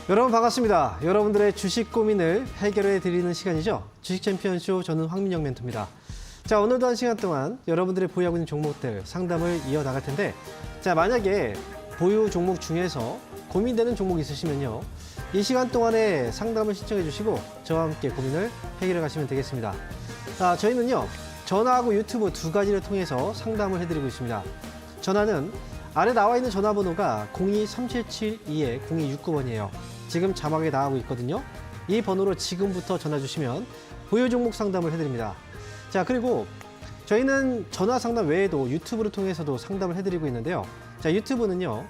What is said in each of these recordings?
여러분 반갑습니다. 여러분들의 주식 고민을 해결해 드리는 시간이죠. 주식 챔피언쇼, 저는 황민영 멘토입니다. 자, 오늘도 한 시간 동안 여러분들이 보유하고 있는 종목들 상담을 이어나갈 텐데, 자, 만약에 보유 종목 중에서 고민되는 종목 있으시면요, 이 시간 동안에 상담을 신청해 주시고 저와 함께 고민을 해결해 가시면 되겠습니다. 자, 저희는요, 전화하고 유튜브 두 가지를 통해서 상담을 해드리고 있습니다. 전화는 아래 나와 있는 전화번호가 02-3772-0269번이에요. 지금 자막에 나가고 있거든요. 이 번호로 지금부터 전화 주시면 보유 종목 상담을 해드립니다. 자, 그리고 저희는 전화 상담 외에도 유튜브를 통해서도 상담을 해드리고 있는데요. 자, 유튜브는요,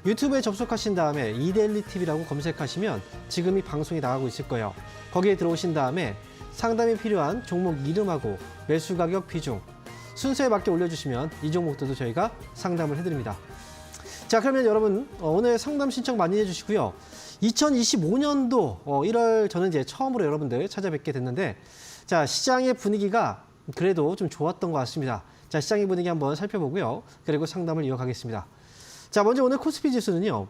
유튜브에 접속하신 다음에 이데일리 TV라고 검색하시면 지금 이 방송이 나가고 있을 거예요. 거기에 들어오신 다음에 상담이 필요한 종목 이름하고 매수 가격 비중 순서에 맞게 올려주시면 이 종목들도 저희가 상담을 해드립니다. 자, 그러면 여러분 오늘 상담 신청 많이 해주시고요. 2025년도 1월 저는 이제 처음으로 여러분들 찾아뵙게 됐는데, 자, 시장의 분위기가 그래도 좀 좋았던 것 같습니다. 자, 시장의 분위기 한번 살펴보고요. 그리고 상담을 이어가겠습니다. 자, 먼저 오늘 코스피 지수는요,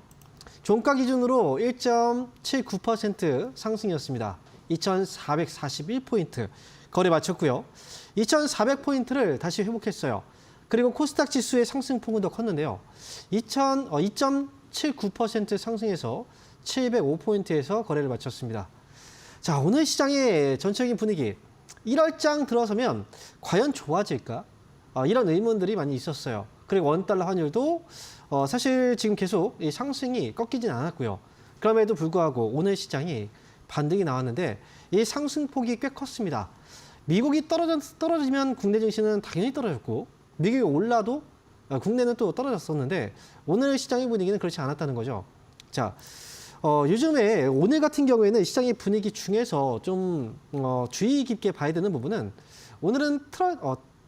종가 기준으로 1.79% 상승이었습니다. 2,441포인트 거래 마쳤고요. 2,400포인트를 다시 회복했어요. 그리고 코스닥 지수의 상승폭은 더 컸는데요. 2.79% 상승해서 705포인트에서 거래를 마쳤습니다. 자, 오늘 시장의 전체적인 분위기, 1월장 들어서면 과연 좋아질까? 이런 의문들이 많이 있었어요. 그리고 원달러 환율도 사실 지금 계속 이 상승이 꺾이진 않았고요. 그럼에도 불구하고 오늘 시장이 반등이 나왔는데 이 상승폭이 꽤 컸습니다. 미국이 떨어지면 국내 증시는 당연히 떨어졌고, 미국이 올라도 국내는 또 떨어졌었는데 오늘 시장의 분위기는 그렇지 않았다는 거죠. 자, 요즘에 오늘 같은 경우에는 시장의 분위기 중에서 좀 주의 깊게 봐야 되는 부분은, 오늘은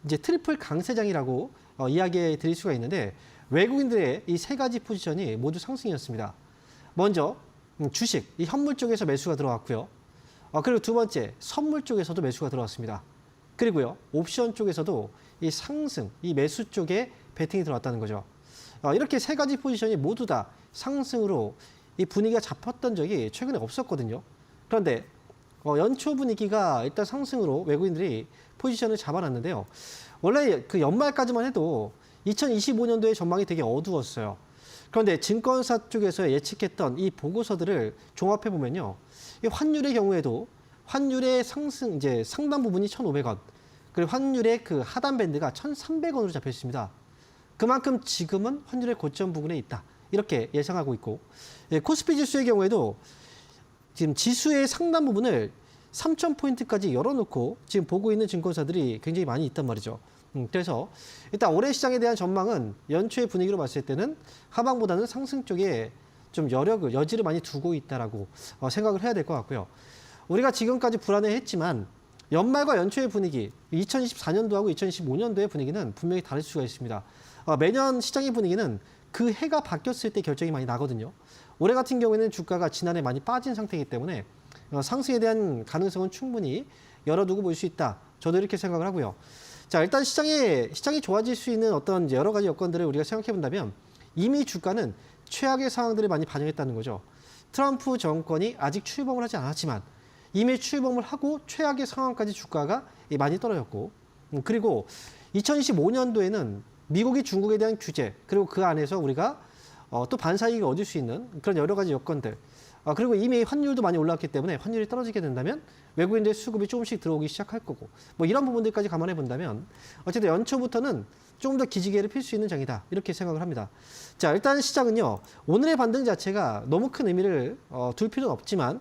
이제 트리플 강세장이라고 이야기해 드릴 수가 있는데, 외국인들의 이 세 가지 포지션이 모두 상승이었습니다. 먼저 주식, 이 현물 쪽에서 매수가 들어왔고요. 그리고 두 번째, 선물 쪽에서도 매수가 들어왔습니다. 그리고요, 옵션 쪽에서도 이 상승, 이 매수 쪽에 베팅이 들어왔다는 거죠. 이렇게 세 가지 포지션이 모두 다 상승으로 이 분위기가 잡혔던 적이 최근에 없었거든요. 그런데 연초 분위기가 일단 상승으로 외국인들이 포지션을 잡아놨는데요. 원래 그 연말까지만 해도 2025년도의 전망이 되게 어두웠어요. 그런데 증권사 쪽에서 예측했던 이 보고서들을 종합해 보면요, 이 환율의 경우에도 환율의 상승, 이제 상단 부분이 1,500원, 그리고 환율의 그 하단 밴드가 1,300원으로 잡혀 있습니다. 그만큼 지금은 환율의 고점 부근에 있다, 이렇게 예상하고 있고, 코스피 지수의 경우에도 지금 지수의 상단 부분을 3,000포인트까지 열어놓고 지금 보고 있는 증권사들이 굉장히 많이 있단 말이죠. 그래서 일단 올해 시장에 대한 전망은 연초의 분위기로 봤을 때는 하방보다는 상승 쪽에 좀 여지를 많이 두고 있다라고 생각을 해야 될 것 같고요. 우리가 지금까지 불안해했지만 연말과 연초의 분위기, 2024년도하고 2025년도의 분위기는 분명히 다를 수가 있습니다. 매년 시장의 분위기는 그 해가 바뀌었을 때 결정이 많이 나거든요. 올해 같은 경우에는 주가가 지난해 많이 빠진 상태이기 때문에 상승에 대한 가능성은 충분히 열어두고 볼 수 있다, 저도 이렇게 생각을 하고요. 자, 일단 시장이 좋아질 수 있는 어떤 여러 가지 여건들을 우리가 생각해 본다면, 이미 주가는 최악의 상황들을 많이 반영했다는 거죠. 트럼프 정권이 아직 출범을 하지 않았지만 이미 출범을 하고 최악의 상황까지 주가가 많이 떨어졌고, 그리고 2025년도에는 미국이 중국에 대한 규제, 그리고 그 안에서 우리가 또 반사이익을 얻을 수 있는 그런 여러 가지 여건들, 그리고 이미 환율도 많이 올랐기 때문에 환율이 떨어지게 된다면 외국인들의 수급이 조금씩 들어오기 시작할 거고, 뭐 이런 부분들까지 감안해 본다면 어쨌든 연초부터는 조금 더 기지개를 필 수 있는 장이다, 이렇게 생각을 합니다. 자, 일단 시장은요, 오늘의 반등 자체가 너무 큰 의미를 둘 필요는 없지만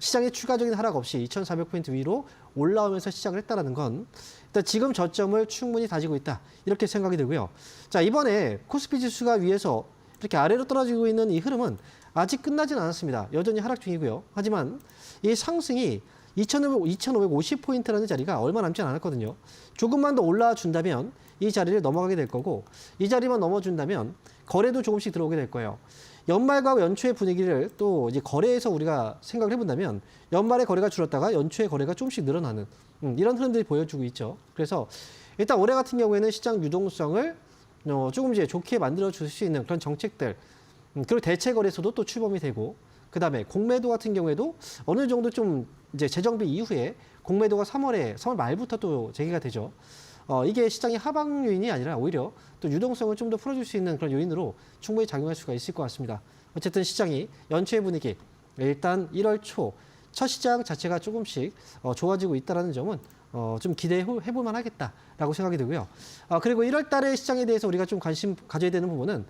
시장의 추가적인 하락 없이 2,400포인트 위로 올라오면서 시작을 했다는 건 일단 지금 저점을 충분히 다지고 있다, 이렇게 생각이 들고요. 자, 이번에 코스피 지수가 위에서 이렇게 아래로 떨어지고 있는 이 흐름은 아직 끝나진 않았습니다. 여전히 하락 중이고요. 하지만 이 상승이 2,550포인트라는 자리가 얼마 남지 않았거든요. 조금만 더 올라와 준다면 이 자리를 넘어가게 될 거고, 이 자리만 넘어준다면 거래도 조금씩 들어오게 될 거예요. 연말과 연초의 분위기를 또 이제 거래에서 우리가 생각을 해본다면, 연말에 거래가 줄었다가 연초에 거래가 조금씩 늘어나는 이런 흐름들이 보여주고 있죠. 그래서 일단 올해 같은 경우에는 시장 유동성을 조금 이제 좋게 만들어 줄 수 있는 그런 정책들, 그리고 대체 거래소도 또 출범이 되고, 그다음에 공매도 같은 경우에도 어느 정도 좀 이제 재정비 이후에 공매도가 3월 말부터 또 재개가 되죠. 이게 시장의 하방 요인이 아니라 오히려 또 유동성을 좀 더 풀어줄 수 있는 그런 요인으로 충분히 작용할 수가 있을 것 같습니다. 어쨌든 시장이 연초의 분위기, 일단 1월 초 첫 시장 자체가 조금씩 좋아지고 있다는 점은 좀 기대해 볼 만하겠다라고 생각이 들고요. 그리고 1월 달의 시장에 대해서 우리가 좀 관심 가져야 되는 부분은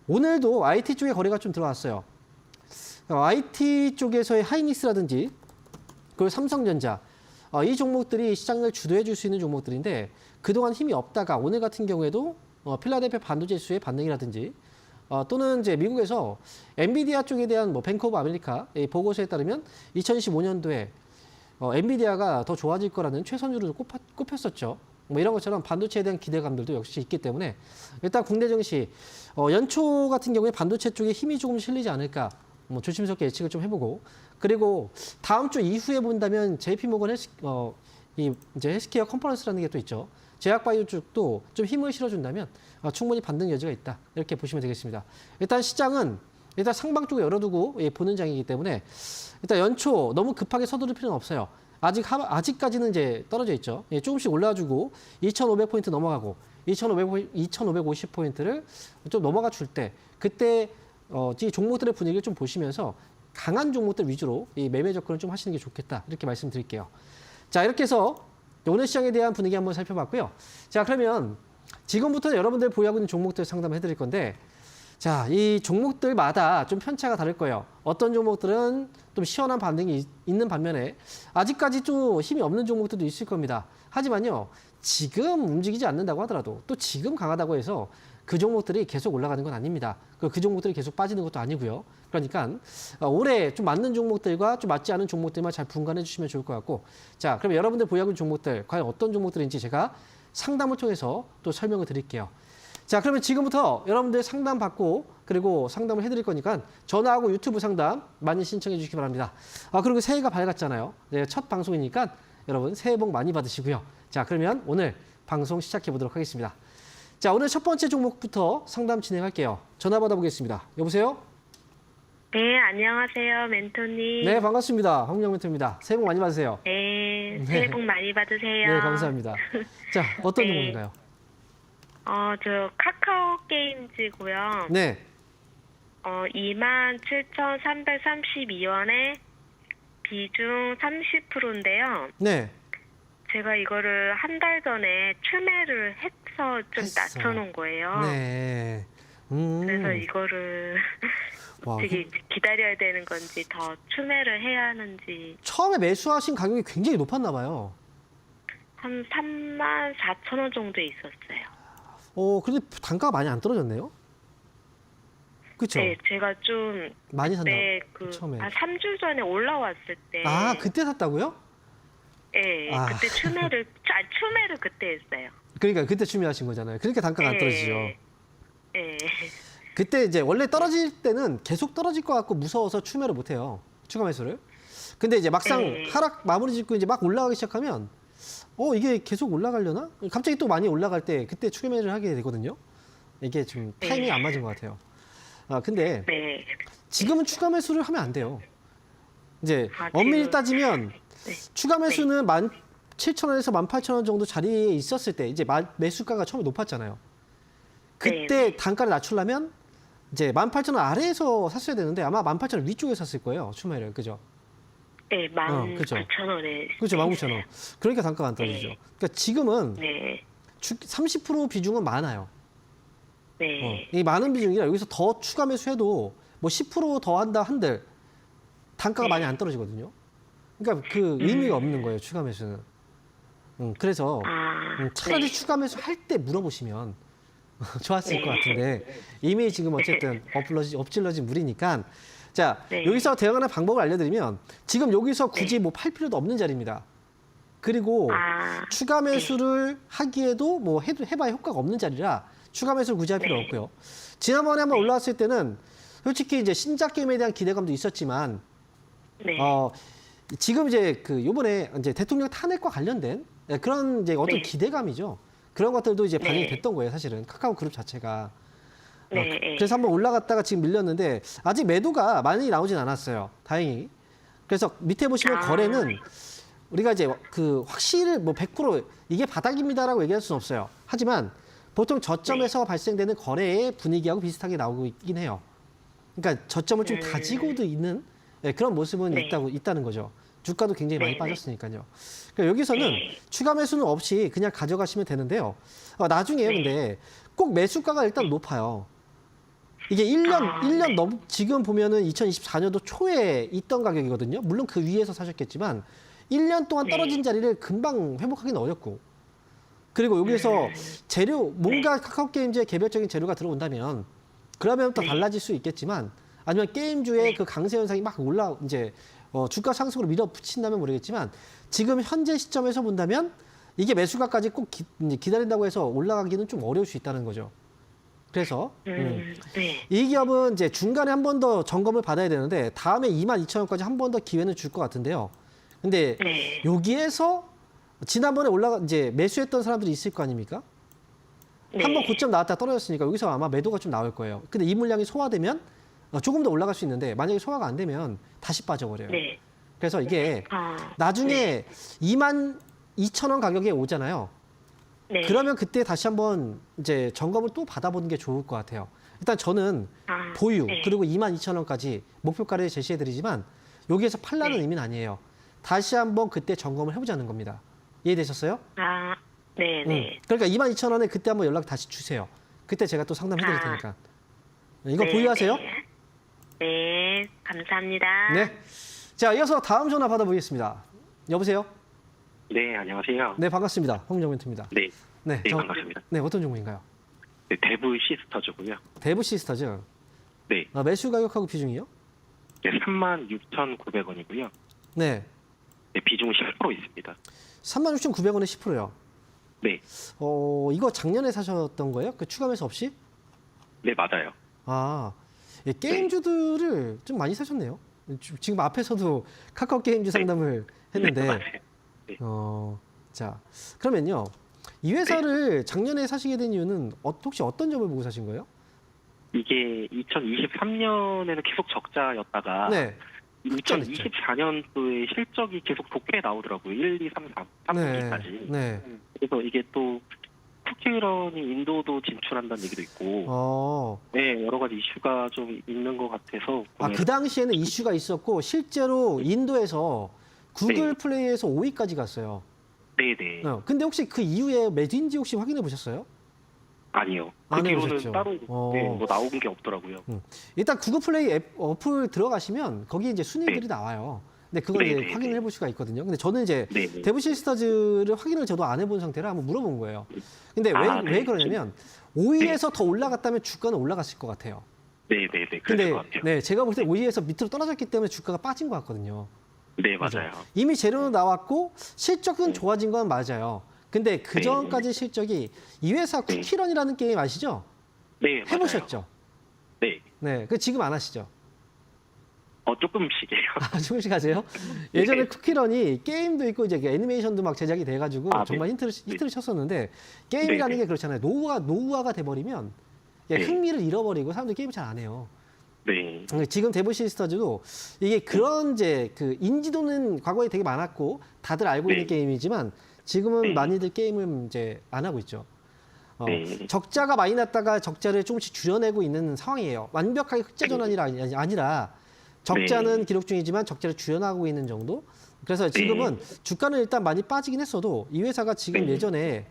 오늘도 IT 쪽에 거래가 좀 들어왔어요. IT 쪽에서의 하이닉스라든지 그리고 삼성전자 이 종목들이 시장을 주도해 줄 수 있는 종목들인데 그동안 힘이 없다가 오늘 같은 경우에도 필라델피아 반도체 지수의 반등이라든지 또는 이제 미국에서 엔비디아 쪽에 대한 뭐 뱅크 오브 아메리카 이 보고서에 따르면 2015년도에 엔비디아가 더 좋아질 거라는 최선주로 꼽혔었죠. 뭐 이런 것처럼 반도체에 대한 기대감들도 역시 있기 때문에 일단 국내 증시 연초 같은 경우에 반도체 쪽에 힘이 조금 실리지 않을까 뭐 조심스럽게 예측을 좀 해보고 그리고 다음 주 이후에 본다면 JP모건 이제 헬스케어 컨퍼런스라는 게 또 있죠. 제약바이오 쪽도 좀 힘을 실어준다면 충분히 반등 여지가 있다. 이렇게 보시면 되겠습니다. 일단 시장은 일단 상방 쪽에 열어두고 보는 장이기 때문에 일단 연초 너무 급하게 서두를 필요는 없어요. 아직까지는 이제 떨어져 있죠. 조금씩 올라주고 2,500포인트 넘어가고 2,550포인트를 좀 넘어가 줄 때 그때 이 종목들의 분위기를 좀 보시면서 강한 종목들 위주로 이 매매 접근을 좀 하시는 게 좋겠다. 이렇게 말씀드릴게요. 자, 이렇게 해서 오늘 시장에 대한 분위기 한번 살펴봤고요. 자, 그러면 지금부터 여러분들 보유하고 있는 종목들 상담해 드릴 건데 자, 이 종목들마다 좀 편차가 다를 거예요. 어떤 종목들은 좀 시원한 반등이 있는 반면에 아직까지 좀 힘이 없는 종목들도 있을 겁니다. 하지만요, 지금 움직이지 않는다고 하더라도 또 지금 강하다고 해서 그 종목들이 계속 올라가는 건 아닙니다. 그 종목들이 계속 빠지는 것도 아니고요. 그러니까 올해 좀 맞는 종목들과 좀 맞지 않은 종목들만 잘 분간해 주시면 좋을 것 같고 자, 그럼 여러분들 보유하고 있는 종목들 과연 어떤 종목들인지 제가 상담을 통해서 또 설명을 드릴게요. 자, 그러면 지금부터 여러분들 상담 받고 그리고 상담을 해드릴 거니까 전화하고 유튜브 상담 많이 신청해 주시기 바랍니다. 그리고 새해가 밝았잖아요. 네, 첫 방송이니까 여러분 새해 복 많이 받으시고요. 자, 그러면 오늘 방송 시작해 보도록 하겠습니다. 자, 오늘 첫 번째 종목부터 상담 진행할게요. 전화 받아보겠습니다. 여보세요? 네, 안녕하세요, 멘토님. 네, 반갑습니다. 황영 멘토입니다. 새해 복 많이 받으세요. 네, 새해 복 많이 받으세요. 네, 감사합니다. 자, 어떤 네. 종목인가요? 저 카카오 게임즈고요. 네. 27,332원에 비중 30%인데요. 네. 제가 이거를 한 달 전에 추매를 해서 좀 했어요. 낮춰놓은 거예요. 네. 그래서 이거를 와, 되게 기다려야 되는 건지 더 추매를 해야 하는지 처음에 매수하신 가격이 굉장히 높았나 봐요. 한 34,000원 정도 있었어요. 근데 단가가 많이 안 떨어졌네요. 그렇죠? 네, 제가 좀 많이 샀나? 네, 처음에. 한 3주 전에 올라왔을 때. 그때 샀다고요? 네, 그때 추매를 그때 했어요. 그러니까 그때 추미하신 거잖아요. 그러니까 단가가 안 떨어지죠. 네. 그때 이제 원래 떨어질 때는 계속 떨어질 것 같고 무서워서 추매를 못 해요. 추가 매수를. 근데 이제 막상 네. 하락 마무리 짓고 이제 막 올라가기 시작하면 이게 계속 올라가려나? 갑자기 또 많이 올라갈 때 그때 추가 매수를 하게 되거든요. 이게 좀 타이밍이 안 맞은 것 같아요. 근데 네. 지금은 추가 매수를 하면 안 돼요. 이제 지금. 엄밀히 따지면 네. 추가 매수는 17,000원에서 18,000원 정도 자리에 있었을 때 이제 매수가가 처음에 높았잖아요. 그때 네. 단가를 낮추려면 이제 18,000원 아래에서 샀어야 되는데 아마 18,000원 위쪽에 샀을 거예요. 추매를. 그죠? 네, 그죠. 19,000원에. 그렇죠. 19,000원. 그러니까 단가가 안 떨어지죠. 네. 그러니까 지금은 네. 30% 비중은 많아요. 네. 이 많은 비중이라 여기서 더 추가 매수해도 뭐 10% 더 한다 한들 단가가 네. 많이 안 떨어지거든요. 그러니까 그 의미가 없는 거예요. 추가 매수는. 그래서 차라리 네. 추가 매수 할 때 물어보시면 좋았을 네. 것 같은데 이미 지금 어쨌든 엎질러진 물이니까 자, 네. 여기서 대응하는 방법을 알려드리면 지금 여기서 굳이 뭐 팔 필요도 없는 자리입니다. 그리고 추가 매수를 하기에도 뭐 해봐야 효과가 없는 자리라 추가 매수를 굳이 할 필요 없고요. 지난번에 한번 올라왔을 때는 솔직히 이제 신작 게임에 대한 기대감도 있었지만 네. 지금 이제 요번에 이제 대통령 탄핵과 관련된 그런 이제 어떤 네. 기대감이죠. 그런 것들도 이제 반영이 네. 됐던 거예요, 사실은. 카카오 그룹 자체가. 네. 그래서 한번 올라갔다가 지금 밀렸는데 아직 매도가 많이 나오진 않았어요. 다행히. 그래서 밑에 보시면 거래는 우리가 이제 그 확실히 뭐 100% 이게 바닥입니다라고 얘기할 수는 없어요. 하지만 보통 저점에서 발생되는 거래의 분위기하고 비슷하게 나오고 있긴 해요. 그러니까 저점을 좀 다지고도 있는 그런 모습은 네. 있다는 거죠. 주가도 굉장히 많이 네. 빠졌으니까요. 그러니까 여기서는 추가 매수는 없이 그냥 가져가시면 되는데요. 나중에 근데 꼭 매수가가 일단 높아요. 이게 1년 지금 보면은 2024년도 초에 있던 가격이거든요. 물론 그 위에서 사셨겠지만 1년 동안 떨어진 자리를 금방 회복하기는 어렵고. 그리고 여기서 재료, 뭔가 카카오게임즈의 개별적인 재료가 들어온다면 그러면 또 달라질 수 있겠지만 아니면 게임주의 그 강세 현상이 막 이제 주가 상승으로 밀어붙인다면 모르겠지만 지금 현재 시점에서 본다면 이게 매수가까지 꼭 기다린다고 해서 올라가기는 좀 어려울 수 있다는 거죠. 그래서 네. 이 기업은 이제 중간에 한 번 더 점검을 받아야 되는데 다음에 22,000원까지 한 번 더 기회는 줄 것 같은데요. 근데 네. 여기에서 지난번에 이제 매수했던 사람들이 있을 거 아닙니까? 네. 한 번 고점 나왔다 떨어졌으니까 여기서 아마 매도가 좀 나올 거예요. 근데 이 물량이 소화되면 조금 더 올라갈 수 있는데 만약에 소화가 안 되면 다시 빠져버려요. 네. 그래서 이게 아, 나중에 22,000원 가격에 오잖아요. 네. 그러면 그때 다시 한번 이제 점검을 또 받아보는 게 좋을 것 같아요. 일단 저는 아, 보유 네. 그리고 22,000원까지 목표가를 제시해드리지만 여기에서 팔라는 의미는 아니에요. 다시 한번 그때 점검을 해보자는 겁니다. 이해되셨어요? 아, 네. 그러니까 22,000원에 그때 한번 연락 다시 주세요. 그때 제가 또 상담해드릴 아. 테니까. 이거 네, 보유하세요? 네, 감사합니다. 네. 자, 이어서 다음 전화 받아보겠습니다. 여보세요? 네, 안녕하세요. 네, 반갑습니다. 홍정멘트입니다. 네, 네, 네, 반갑습니다. 네, 어떤 종목인가요? 네, 대부 시스터즈고요. 대부 시스터즈. 네, 매수 가격하고 비중이요? 네 36,900원이고요. 네. 네, 비중 10% 있습니다. 36,900원에 10%요. 네, 이거 작년에 사셨던 거예요? 그 추가 매수 없이? 네, 맞아요. 아, 예, 게임주들을 좀 많이 사셨네요. 지금 앞에서도 카카오 게임주 상담을 했는데, 네, 맞아요. 자, 그러면요. 이 회사를 작년에 사시게 된 이유는 혹시 어떤 점을 보고 사신 거예요? 이게 2023년에는 계속 적자였다가 네. 2024년도에 실적이 계속 좋게 나오더라고요. 1, 2, 3, 4, 네. 3분기까지. 네. 그래서 이게 또 쿠키런이 인도도 진출한다는 얘기도 있고, 네, 여러 가지 이슈가 좀 있는 것 같아서. 그 당시에는 이슈가 있었고, 실제로 인도에서 구글 네. 플레이에서 5위까지 갔어요. 네네. 근데 혹시 그 이후에 매진지 혹시 확인해 보셨어요? 아니요. 안 그 뒤로는 해보셨죠? 따로 네, 뭐 나온 게 없더라고요. 일단 구글 플레이 앱 어플 들어가시면 거기 이제 순위들이 나와요. 근데 그걸 이제 네, 네, 확인을 네. 해볼 수가 있거든요. 근데 저는 이제 네, 네. 대부 시스터즈를 확인을 저도 안 해본 상태라 한번 물어본 거예요. 근데 네. 왜 그러냐면 5위에서 더 올라갔다면 주가는 올라갔을 것 같아요. 네네네. 그럴 근데 것 같아요. 네, 제가 볼 때 5위에서 밑으로 떨어졌기 때문에 주가가 빠진 것 같거든요. 네, 그죠? 맞아요. 이미 재료는 나왔고 실적은 좋아진 건 맞아요. 근데 그 네. 전까지 실적이 이 회사 쿠키런이라는 게임 아시죠? 네, 맞아요. 해보셨죠? 네. 네, 그 지금 안 하시죠? 조금씩이에요. 조금씩 하세요? 예전에 쿠키런이 게임도 있고 이제 애니메이션도 막 제작이 돼가지고 네. 정말 히트를 쳤었는데 게임이라는 네. 게 그렇잖아요. 노후화가 돼버리면 네. 흥미를 잃어버리고 사람들이 게임을 잘 안 해요. 네. 지금 대부 시스터즈도 이게 그런 이제 그 인지도는 과거에 되게 많았고 다들 알고 있는 네. 게임이지만 지금은 네. 많이들 게임을 이제 안 하고 있죠. 네. 적자가 많이 났다가 적자를 조금씩 줄여내고 있는 상황이에요. 완벽하게 흑자 전환이 아니라 적자는 네. 기록 중이지만 적자를 줄여나가고 있는 정도. 그래서 지금은 주가는 일단 많이 빠지긴 했어도 이 회사가 지금 네. 예전에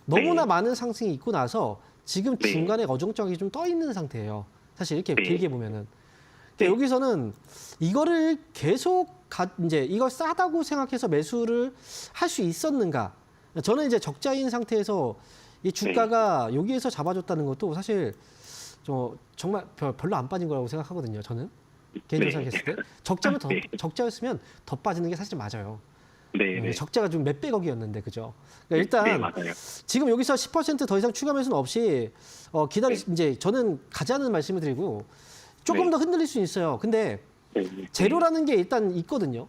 너무나 네. 많은 상승이 있고 나서 지금 네. 중간에 어정쩡하게 좀 떠 있는 상태예요. 사실 이렇게 네. 길게 보면은. 네. 여기서는 이거를 계속 이제 이걸 싸다고 생각해서 매수를 할 수 있었는가? 저는 이제 적자인 상태에서 이 주가가 여기에서 잡아줬다는 것도 사실 정말 별로 안 빠진 거라고 생각하거든요. 저는 개인적으로 생각했을 때 적자였으면 더 빠지는 게 사실 맞아요. 네. 네. 적자가 좀 몇백억이었는데 그죠? 그러니까 네, 일단 맞아요. 지금 여기서 10%더 이상 추가 매수는 없이 이제 저는 가자는 말씀을 드리고 조금 네. 더 흔들릴 수 있어요. 근데 네. 재료라는 게 일단 있거든요.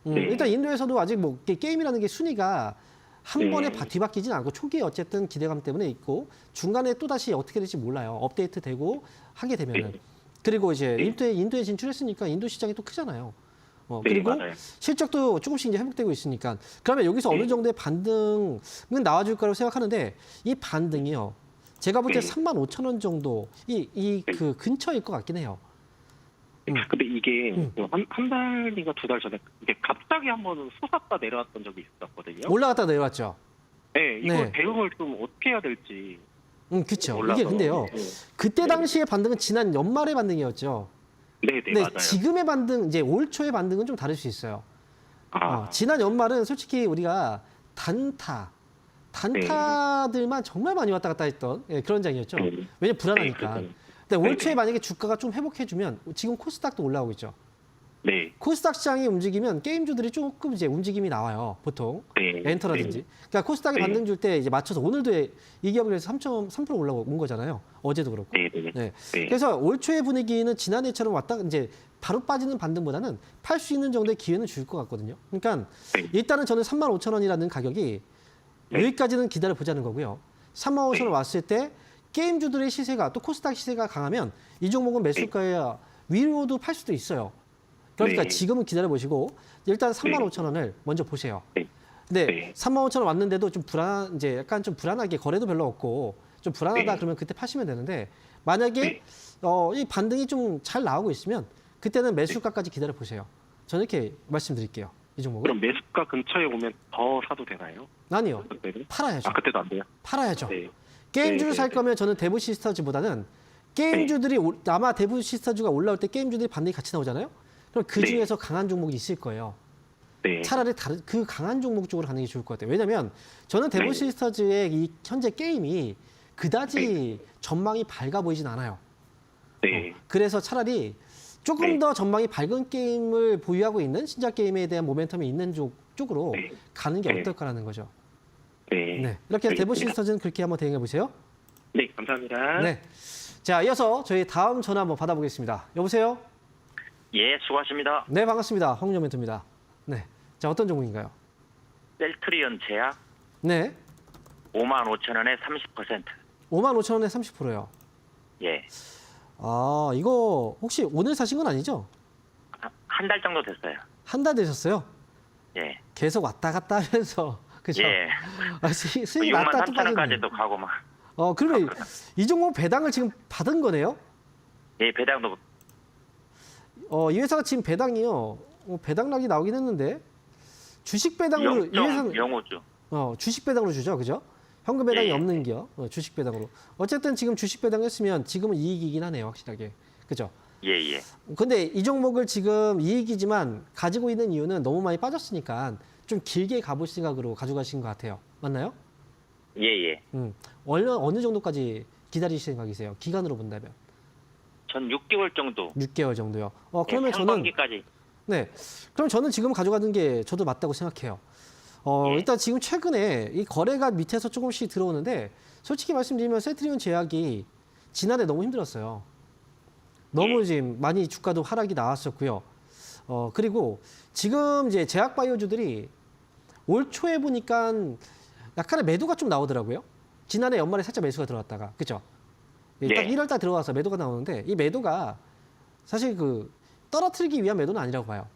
네. 일단 인도에서도 아직 뭐 게임이라는 게 순위가 한 번에 뒤바뀌진 않고 초기에 어쨌든 기대감 때문에 있고 중간에 또 다시 어떻게 될지 몰라요. 업데이트되고 하게 되면은. 그리고 이제 인도에 진출했으니까 인도 시장이 또 크잖아요. 그리고 맞아요. 실적도 조금씩 이제 회복되고 있으니까 그러면 여기서 어느 정도의 반등은 나와줄 거라고 생각하는데 이 반등이요. 제가 볼 때 35,000원 정도 그 근처일 것 같긴 해요. 근데 이게 한 달인가 2달 전에 이게 갑자기 한번 솟았다 내려왔던 적이 있었거든요. 올라갔다 내려왔죠. 네, 이거 네. 대응을 좀 어떻게 해야 될지. 그렇죠. 몰라서. 이게 근데요. 그때 네. 당시의 반등은 지난 연말의 반등이었죠. 네, 근데 맞아요. 지금의 반등, 이제 올 초의 반등은 좀 다를 수 있어요. 지난 연말은 솔직히 우리가 단타들만 정말 많이 왔다 갔다 했던 그런 장이었죠. 왜냐면 불안하니까. 근데 올 초에 만약에 주가가 좀 회복해주면 지금 코스닥도 올라오고 있죠. 네. 코스닥 시장이 움직이면 게임주들이 조금 이제 움직임이 나와요. 보통 엔터라든지. 그러니까 코스닥에 반등 줄 때 이제 맞춰서 오늘도 이 기업을 해서 3.3% 올라온 거잖아요. 어제도 그렇고. 네. 그래서 올 초의 분위기는 지난해처럼 왔다 이제 바로 빠지는 반등보다는 팔 수 있는 정도의 기회는 줄 것 같거든요. 그러니까 일단은 저는 35,000원이라는 가격이 여기까지는 기다려 보자는 거고요. 35,000원 왔을 때 게임주들의 시세가 또 코스닥 시세가 강하면 이 종목은 매수가에 위로도 팔 수도 있어요. 그러니까 지금은 기다려 보시고 일단 35,000원을 먼저 보세요. 근데 35,000원 왔는데도 좀 이제 약간 좀 불안하게 거래도 별로 없고 좀 불안하다 그러면 그때 파시면 되는데 만약에 이 반등이 좀 잘 나오고 있으면 그때는 매수가까지 기다려 보세요. 저는 이렇게 말씀드릴게요. 이 종목은. 그럼 매수가 근처에 오면 더 사도 되나요? 아니요. 그때는? 팔아야죠. 그때도 안 돼요? 팔아야죠. 네. 게임주를 살 거면 저는 대부 시스터즈보다는 게임주들이 아마 대부 시스터즈가 올라올 때 게임주들이 반등이 같이 나오잖아요. 그럼 그 중에서 강한 종목이 있을 거예요. 차라리 그 강한 종목 쪽으로 가는 게 좋을 것 같아요. 왜냐하면 저는 대부 시스터즈의 이 현재 게임이 그다지 전망이 밝아 보이진 않아요. 그래서 차라리 조금 더 전망이 밝은 게임을 보유하고 있는 신작 게임에 대한 모멘텀이 있는 쪽으로 가는 게 어떨까라는 거죠. 네. 이렇게 해서 대부 시스터즈는 그렇게 한번 대응해 보세요. 네, 감사합니다. 네. 자, 이어서 저희 다음 전화 한번 받아보겠습니다. 여보세요? 예, 수고하십니다. 네, 반갑습니다. 황영 멘토입니다. 네. 자, 어떤 종목인가요? 셀트리온 제약 네. 55,000원에 30%. 55,000원에 30%요. 예. 아, 이거 혹시 오늘 사신 건 아니죠? 한 달 정도 됐어요. 한 달 되셨어요? 예. 계속 왔다 갔다 하면서 그죠? 예. 수익이 났다 또 빠졌네. 63,000원까지도 가고 막. 그러면 이 종목 배당을 지금 받은 거네요? 예, 배당도 이 회사가 지금 배당이요. 배당락이 나오긴 했는데 주식 배당으로 이 회사는 0.05주. 주식 배당으로 주죠, 그죠? 현금 배당이 예. 없는 기업, 주식 배당으로. 어쨌든 지금 주식 배당했으면 지금은 이익이긴 하네요, 확실하게, 그죠? 예, 예. 근데 이 종목을 지금 이익이지만 가지고 있는 이유는 너무 많이 빠졌으니까 좀 길게 가볼 생각으로 가져가신 것 같아요. 맞나요? 예, 예. 어느 정도까지 기다리실 생각이세요? 기간으로 본다면? 전 6개월 정도. 6개월 정도요. 그러면 예, 저는 상반기까지. 네, 그럼 저는 지금 가져가는 게 저도 맞다고 생각해요. 일단 지금 최근에 이 거래가 밑에서 조금씩 들어오는데 솔직히 말씀드리면 셀트리온 제약이 지난해 너무 힘들었어요. 너무 지금 많이 주가도 하락이 나왔었고요. 그리고 지금 이제 제약 바이오주들이 올 초에 보니까 약간의 매도가 좀 나오더라고요. 지난해 연말에 살짝 매수가 들어왔다가, 그죠? 딱 1월 달 들어와서 매도가 나오는데 이 매도가 사실 떨어뜨리기 위한 매도는 아니라고 봐요.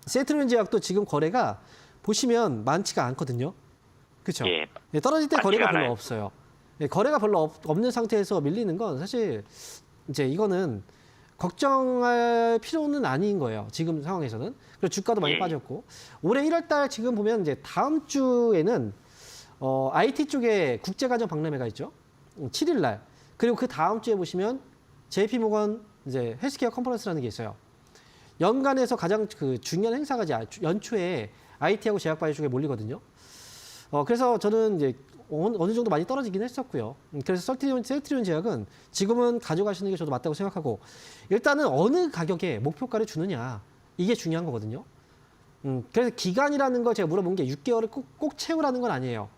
셀트리온 제약도 지금 거래가 보시면 많지가 않거든요. 그렇죠? 예. 떨어질 때 거래가 별로 않아요. 없어요. 거래가 별로 없는 상태에서 밀리는 건 사실 이제 이거는 걱정할 필요는 아닌 거예요. 지금 상황에서는. 그리고 주가도 많이 빠졌고 올해 1월 달 지금 보면 이제 다음 주에는 IT 쪽에 국제가전 박람회가 있죠. 7일 날. 그리고 그 다음 주에 보시면 JP모건 이제 헬스케어 컨퍼런스라는 게 있어요. 연간에서 가장 중요한 행사가 이제 연초에 IT하고 제약바이오 쪽에 몰리거든요. 그래서 저는 이제 어느 정도 많이 떨어지긴 했었고요. 그래서 셀트리온 제약은 지금은 가져가시는 게 저도 맞다고 생각하고 일단은 어느 가격에 목표가를 주느냐 이게 중요한 거거든요. 그래서 기간이라는 걸 제가 물어본 게 6개월을 꼭 채우라는 건 아니에요.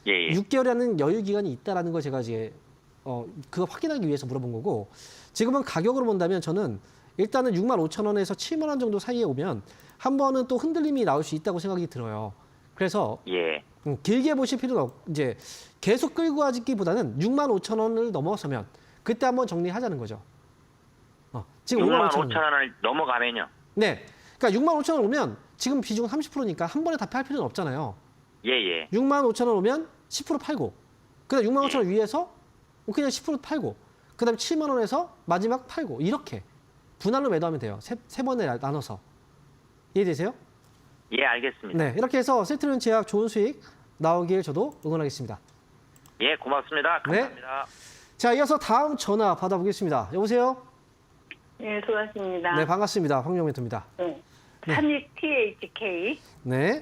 예, 예. 6개월이라는 여유 기간이 있다라는 걸 제가 이제 그거 확인하기 위해서 물어본 거고 지금은 가격으로 본다면 저는 일단은 65,000원에서 7만 원 정도 사이에 오면 한 번은 또 흔들림이 나올 수 있다고 생각이 들어요. 그래서 예. 길게 보실 필요는 이제 계속 끌고 가기보다는 65,000원을 넘어서면 그때 한번 정리하자는 거죠. 지금 65,000원을 넘어가면요. 네. 그러니까 65,000원 오면 지금 비중 30%니까 한 번에 다 팔 필요는 없잖아요. 예, 예. 65,000원 오면 10% 팔고, 그다음 65,000원 위에서 그냥 10% 팔고, 그다음 7만 원에서 마지막 팔고 이렇게 분할로 매도하면 돼요. 세 번에 나눠서. 이해되세요? 예, 알겠습니다. 네. 이렇게 해서 세트론 제약 좋은 수익 나오길 저도 응원하겠습니다. 예, 고맙습니다. 네. 감사합니다. 자, 이어서 다음 전화 받아보겠습니다. 여보세요? 네, 수고하셨습니다. 네, 반갑습니다. 황영멘토입니다. 네. 네. 한익 THK 네.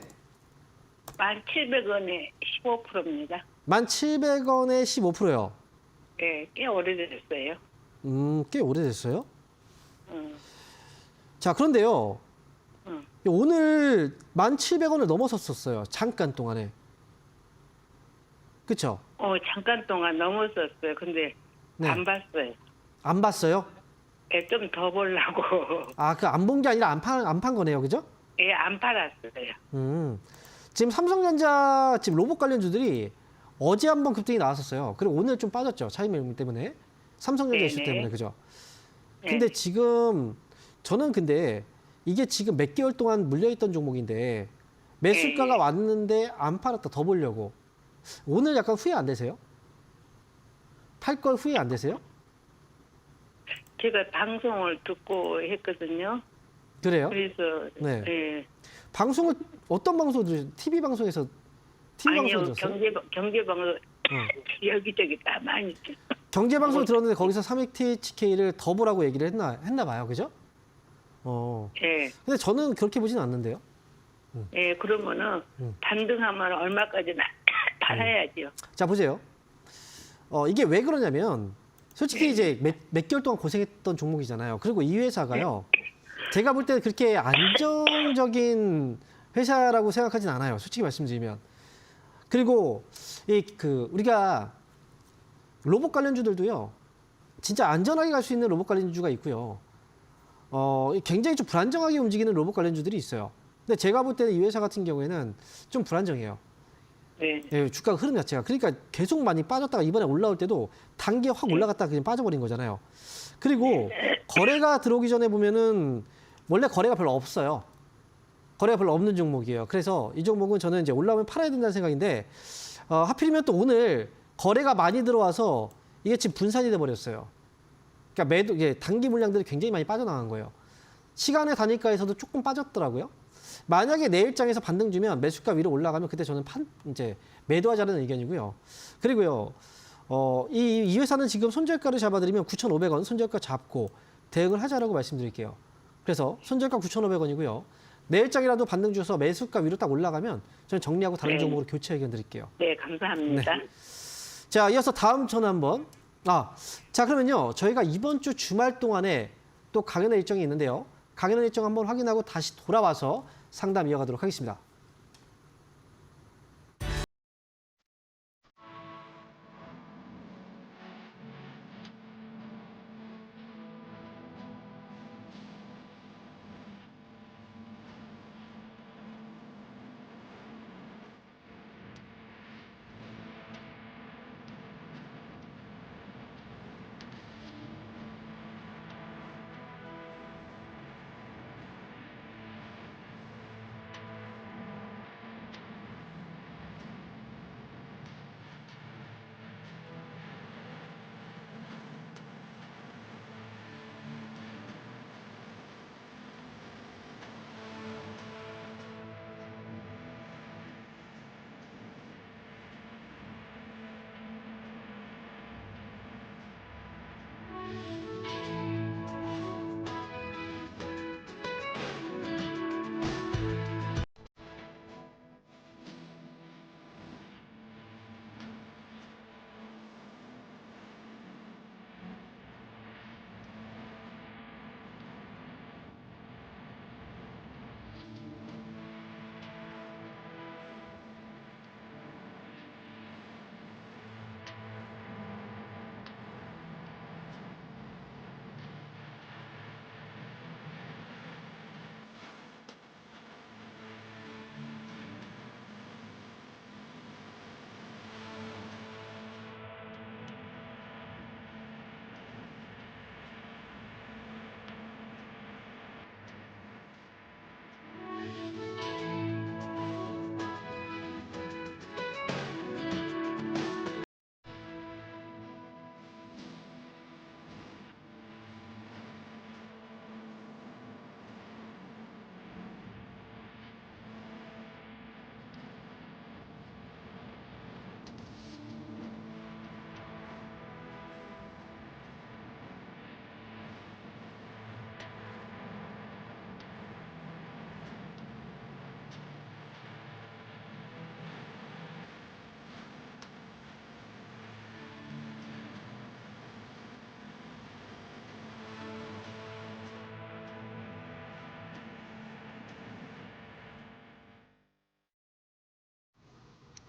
1,700원에 15%입니다. 1,700원에 15%요. 네, 꽤 오래됐어요. 꽤 오래됐어요? 음, 자, 그런데요. 음. 오늘 1,700원을 넘어섰었어요. 잠깐 동안에. 그쵸? 잠깐 동안 넘었었어요. 근데 네. 안 봤어요. 안 봤어요? 예, 좀 더 보려고. 아, 그 안 본 게 아니라 안 판 거네요. 그죠? 예, 안 팔았어요. 지금 삼성전자 지금 로봇 관련주들이 어제 한번 급등이 나왔었어요. 그리고 오늘 좀 빠졌죠. 차익 매물 때문에. 삼성전자 이슈 네네. 때문에. 그죠? 네. 근데 지금 저는 근데 이게 지금 몇 개월 동안 물려있던 종목인데 매수가가 네. 왔는데 안 팔았다 더 보려고. 오늘 약간 후회 안 되세요? 팔 걸 후회 안 되세요? 제가 방송을 듣고 했거든요. 그래요? 그래서 네. 예. 방송을 어떤 방송 들으세요? TV 방송에서 TV 아니요, 방송 들었어요? 경제방송 여기저기 다 많이 듣. 경제 방송 들었는데 거기서 삼익 THK를 더 보라고 얘기를 했나 봐요. 그죠? 예. 근데 저는 그렇게 보진 않는데요. 예, 그러면은 반등하면 얼마까지나 팔아야죠. 자, 보세요. 이게 왜 그러냐면 솔직히 이제 몇 개월 동안 고생했던 종목이잖아요. 그리고 이 회사가요. 제가 볼 때는 그렇게 안정적인 회사라고 생각하진 않아요. 솔직히 말씀드리면. 그리고 우리가 로봇 관련주들도요. 진짜 안전하게 갈 수 있는 로봇 관련주가 있고요. 굉장히 좀 불안정하게 움직이는 로봇 관련주들이 있어요. 근데 제가 볼 때는 이 회사 같은 경우에는 좀 불안정해요. 네. 예, 주가 흐름 자체가. 그러니까 계속 많이 빠졌다가 이번에 올라올 때도 단계 확 올라갔다가 그냥 빠져버린 거잖아요. 그리고 거래가 들어오기 전에 보면은 원래 거래가 별로 없어요. 거래가 별로 없는 종목이에요. 그래서 이 종목은 저는 이제 올라오면 팔아야 된다는 생각인데 하필이면 또 오늘 거래가 많이 들어와서 이게 지금 분산이 돼 버렸어요. 그러니까 단기 물량들이 굉장히 많이 빠져나간 거예요. 시간의 단위가에서도 조금 빠졌더라고요. 만약에 내일장에서 반등 주면 매수가 위로 올라가면 그때 저는 이제 매도하자는 의견이고요. 그리고요, 이 회사는 지금 손절가를 잡아드리면 9,500원 손절가 잡고 대응을 하자라고 말씀드릴게요. 그래서 손절가 9,500원이고요. 내일장이라도 반등 줘서 매수가 위로 딱 올라가면 저는 정리하고 다른 종목으로 교체 의견 드릴게요. 네, 감사합니다. 네. 자, 이어서 다음 전화 한번. 자, 그러면요. 저희가 이번 주 주말 동안에 또 강연회 일정이 있는데요. 강연회 일정 한번 확인하고 다시 돌아와서 상담 이어가도록 하겠습니다.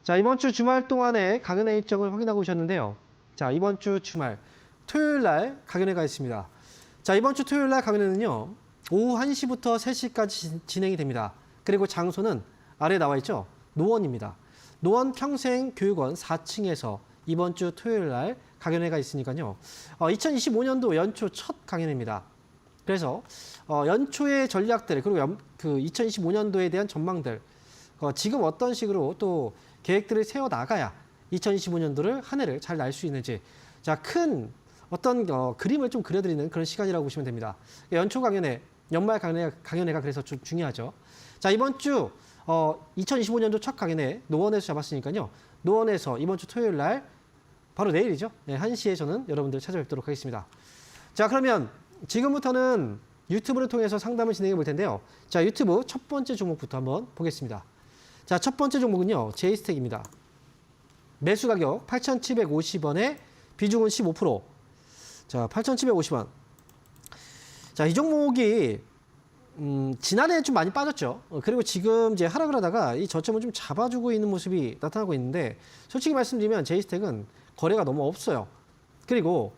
자, 이번 주 주말 동안에 강연회 일정을 확인하고 오셨는데요. 자, 이번 주 주말 토요일 날 강연회가 있습니다. 자, 이번 주 토요일 날 강연회는요. 오후 1시부터 3시까지 진행이 됩니다. 그리고 장소는 아래에 나와 있죠. 노원입니다. 노원 평생교육원 4층에서 이번 주 토요일 날 강연회가 있으니까요. 2025년도 연초 첫 강연회입니다. 그래서 연초의 전략들 그리고 그 2025년도에 대한 전망들 지금 어떤 식으로 또 계획들을 세워 나가야 2025년도를 한 해를 잘 날 수 있는지 자, 큰 어떤 그림을 좀 그려드리는 그런 시간이라고 보시면 됩니다. 연초 강연회, 연말 강연회가 그래서 좀 중요하죠. 자, 이번 주 2025년도 첫 강연회 노원에서 잡았으니까요. 노원에서 이번 주 토요일 날 바로 내일이죠. 네, 1시에 저는 여러분들 찾아뵙도록 하겠습니다. 자, 그러면 지금부터는 유튜브를 통해서 상담을 진행해 볼 텐데요. 자, 유튜브 첫 번째 종목부터 한번 보겠습니다. 자, 첫 번째 종목은요. 제이스텍입니다. 매수 가격 8,750원에 비중은 15%. 자, 8,750원. 자, 이 종목이 지난해 좀 많이 빠졌죠. 그리고 지금 이제 하락을 하다가 이 저점을 좀 잡아주고 있는 모습이 나타나고 있는데 솔직히 말씀드리면 제이스텍은 거래가 너무 없어요. 그리고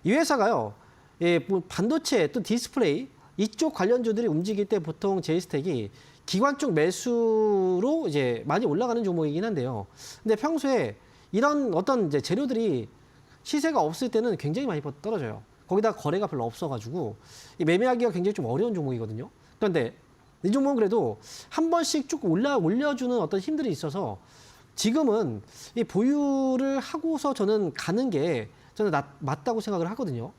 이 회사가요. 예, 뭐 반도체 또 디스플레이 이쪽 관련주들이 움직일 때 보통 제이스텍이 기관 쪽 매수로 이제 많이 올라가는 종목이긴 한데요. 근데 평소에 이런 어떤 이제 재료들이 시세가 없을 때는 굉장히 많이 떨어져요. 거기다 거래가 별로 없어가지고 이 매매하기가 굉장히 좀 어려운 종목이거든요. 그런데 이 종목은 그래도 한 번씩 쭉 올려주는 어떤 힘들이 있어서 지금은 이 보유를 하고서 저는 가는 게 저는 맞다고 생각을 하거든요.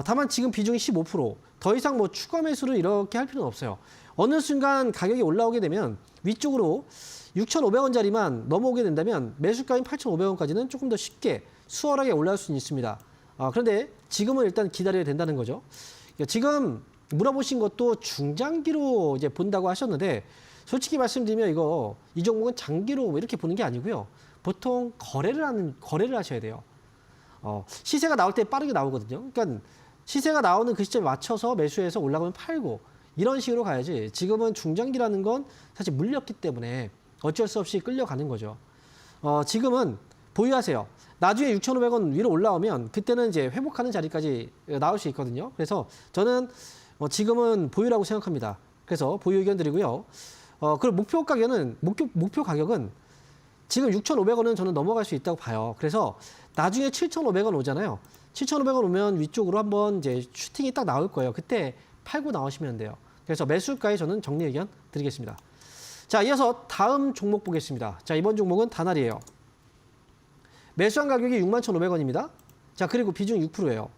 다만 지금 비중이 15%. 더 이상 뭐 추가 매수를 이렇게 할 필요는 없어요. 어느 순간 가격이 올라오게 되면 위쪽으로 6,500원짜리만 넘어오게 된다면 매수가인 8,500원까지는 조금 더 쉽게 수월하게 올라올 수는 있습니다. 그런데 지금은 일단 기다려야 된다는 거죠. 지금 물어보신 것도 중장기로 이제 본다고 하셨는데 솔직히 말씀드리면 이 종목은 장기로 이렇게 보는 게 아니고요. 보통 거래를 하셔야 돼요. 시세가 나올 때 빠르게 나오거든요. 그러니까 시세가 나오는 그 시점에 맞춰서 매수해서 올라가면 팔고 이런 식으로 가야지 지금은 중장기라는 건 사실 물렸기 때문에 어쩔 수 없이 끌려가는 거죠. 지금은 보유하세요. 나중에 6,500원 위로 올라오면 그때는 이제 회복하는 자리까지 나올 수 있거든요. 그래서 저는 지금은 보유라고 생각합니다. 그래서 보유 의견 드리고요. 그리고 목표 가격은 지금 6,500원은 저는 넘어갈 수 있다고 봐요. 그래서 나중에 7,500원 오잖아요. 7,500원 오면 위쪽으로 한번 이제 슈팅이 딱 나올 거예요. 그때 팔고 나오시면 돼요. 그래서 매수가에 저는 정리 의견 드리겠습니다. 자, 이어서 다음 종목 보겠습니다. 자, 이번 종목은 다날이에요. 매수한 가격이 61,500원입니다. 자, 그리고 비중 6%예요.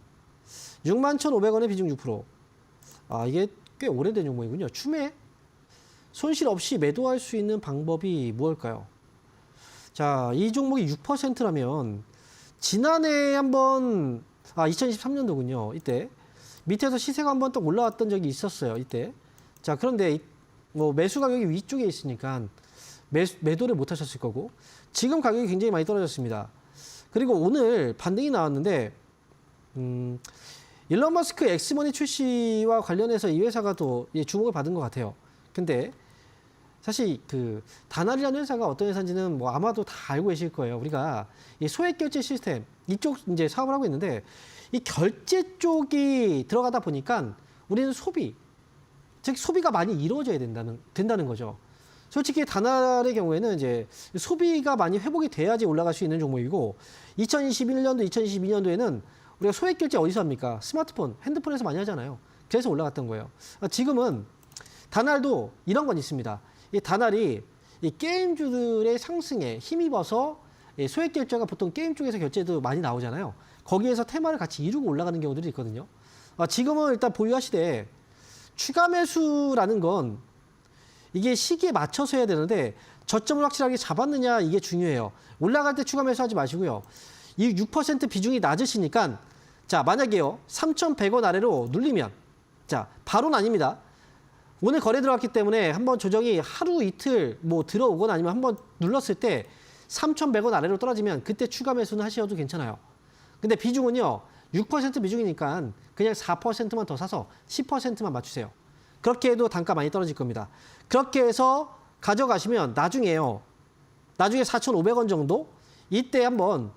61,500원에 비중 6%. 이게 꽤 오래된 종목이군요. 추매? 손실 없이 매도할 수 있는 방법이 무엇일까요? 자, 이 종목이 6%라면 지난해 한번 2023년도군요. 이때 밑에서 시세가 한번 또 올라왔던 적이 있었어요. 이때. 자, 그런데 뭐 매수 가격이 위쪽에 있으니까 매도를 못 하셨을 거고 지금 가격이 굉장히 많이 떨어졌습니다. 그리고 오늘 반등이 나왔는데 일론 머스크 엑스머니 출시와 관련해서 이 회사가 또 주목을 받은 것 같아요. 근데 사실 그 다날이라는 회사가 어떤 회사인지는 뭐 아마도 다 알고 계실 거예요. 우리가 이 소액 결제 시스템 이쪽 이제 사업을 하고 있는데 이 결제 쪽이 들어가다 보니까 우리는 즉 소비가 많이 이루어져야 된다는 거죠. 솔직히 다날의 경우에는 이제 소비가 많이 회복이 돼야지 올라갈 수 있는 종목이고 2021년도, 2022년도에는 우리가 소액 결제 어디서 합니까? 스마트폰, 핸드폰에서 많이 하잖아요. 그래서 올라갔던 거예요. 지금은 다날도 이런 건 있습니다. 이 다날이 이 게임주들의 상승에 힘입어서 소액 결제가 보통 게임 쪽에서 결제도 많이 나오잖아요. 거기에서 테마를 같이 이루고 올라가는 경우들이 있거든요. 지금은 일단 보유하시되 추가 매수라는 건 이게 시기에 맞춰서 해야 되는데 저점을 확실하게 잡았느냐 이게 중요해요. 올라갈 때 추가 매수하지 마시고요. 이 6% 비중이 낮으시니까 자, 만약에요. 3,100원 아래로 눌리면 자, 바로는 아닙니다. 오늘 거래 들어갔기 때문에 한번 조정이 하루 이틀 뭐 들어오거나 아니면 한번 눌렀을 때 3,100원 아래로 떨어지면 그때 추가 매수는 하셔도 괜찮아요. 근데 비중은요. 6% 비중이니까 그냥 4%만 더 사서 10%만 맞추세요. 그렇게 해도 단가 많이 떨어질 겁니다. 그렇게 해서 가져가시면 나중에요. 나중에 4,500원 정도? 이때 한번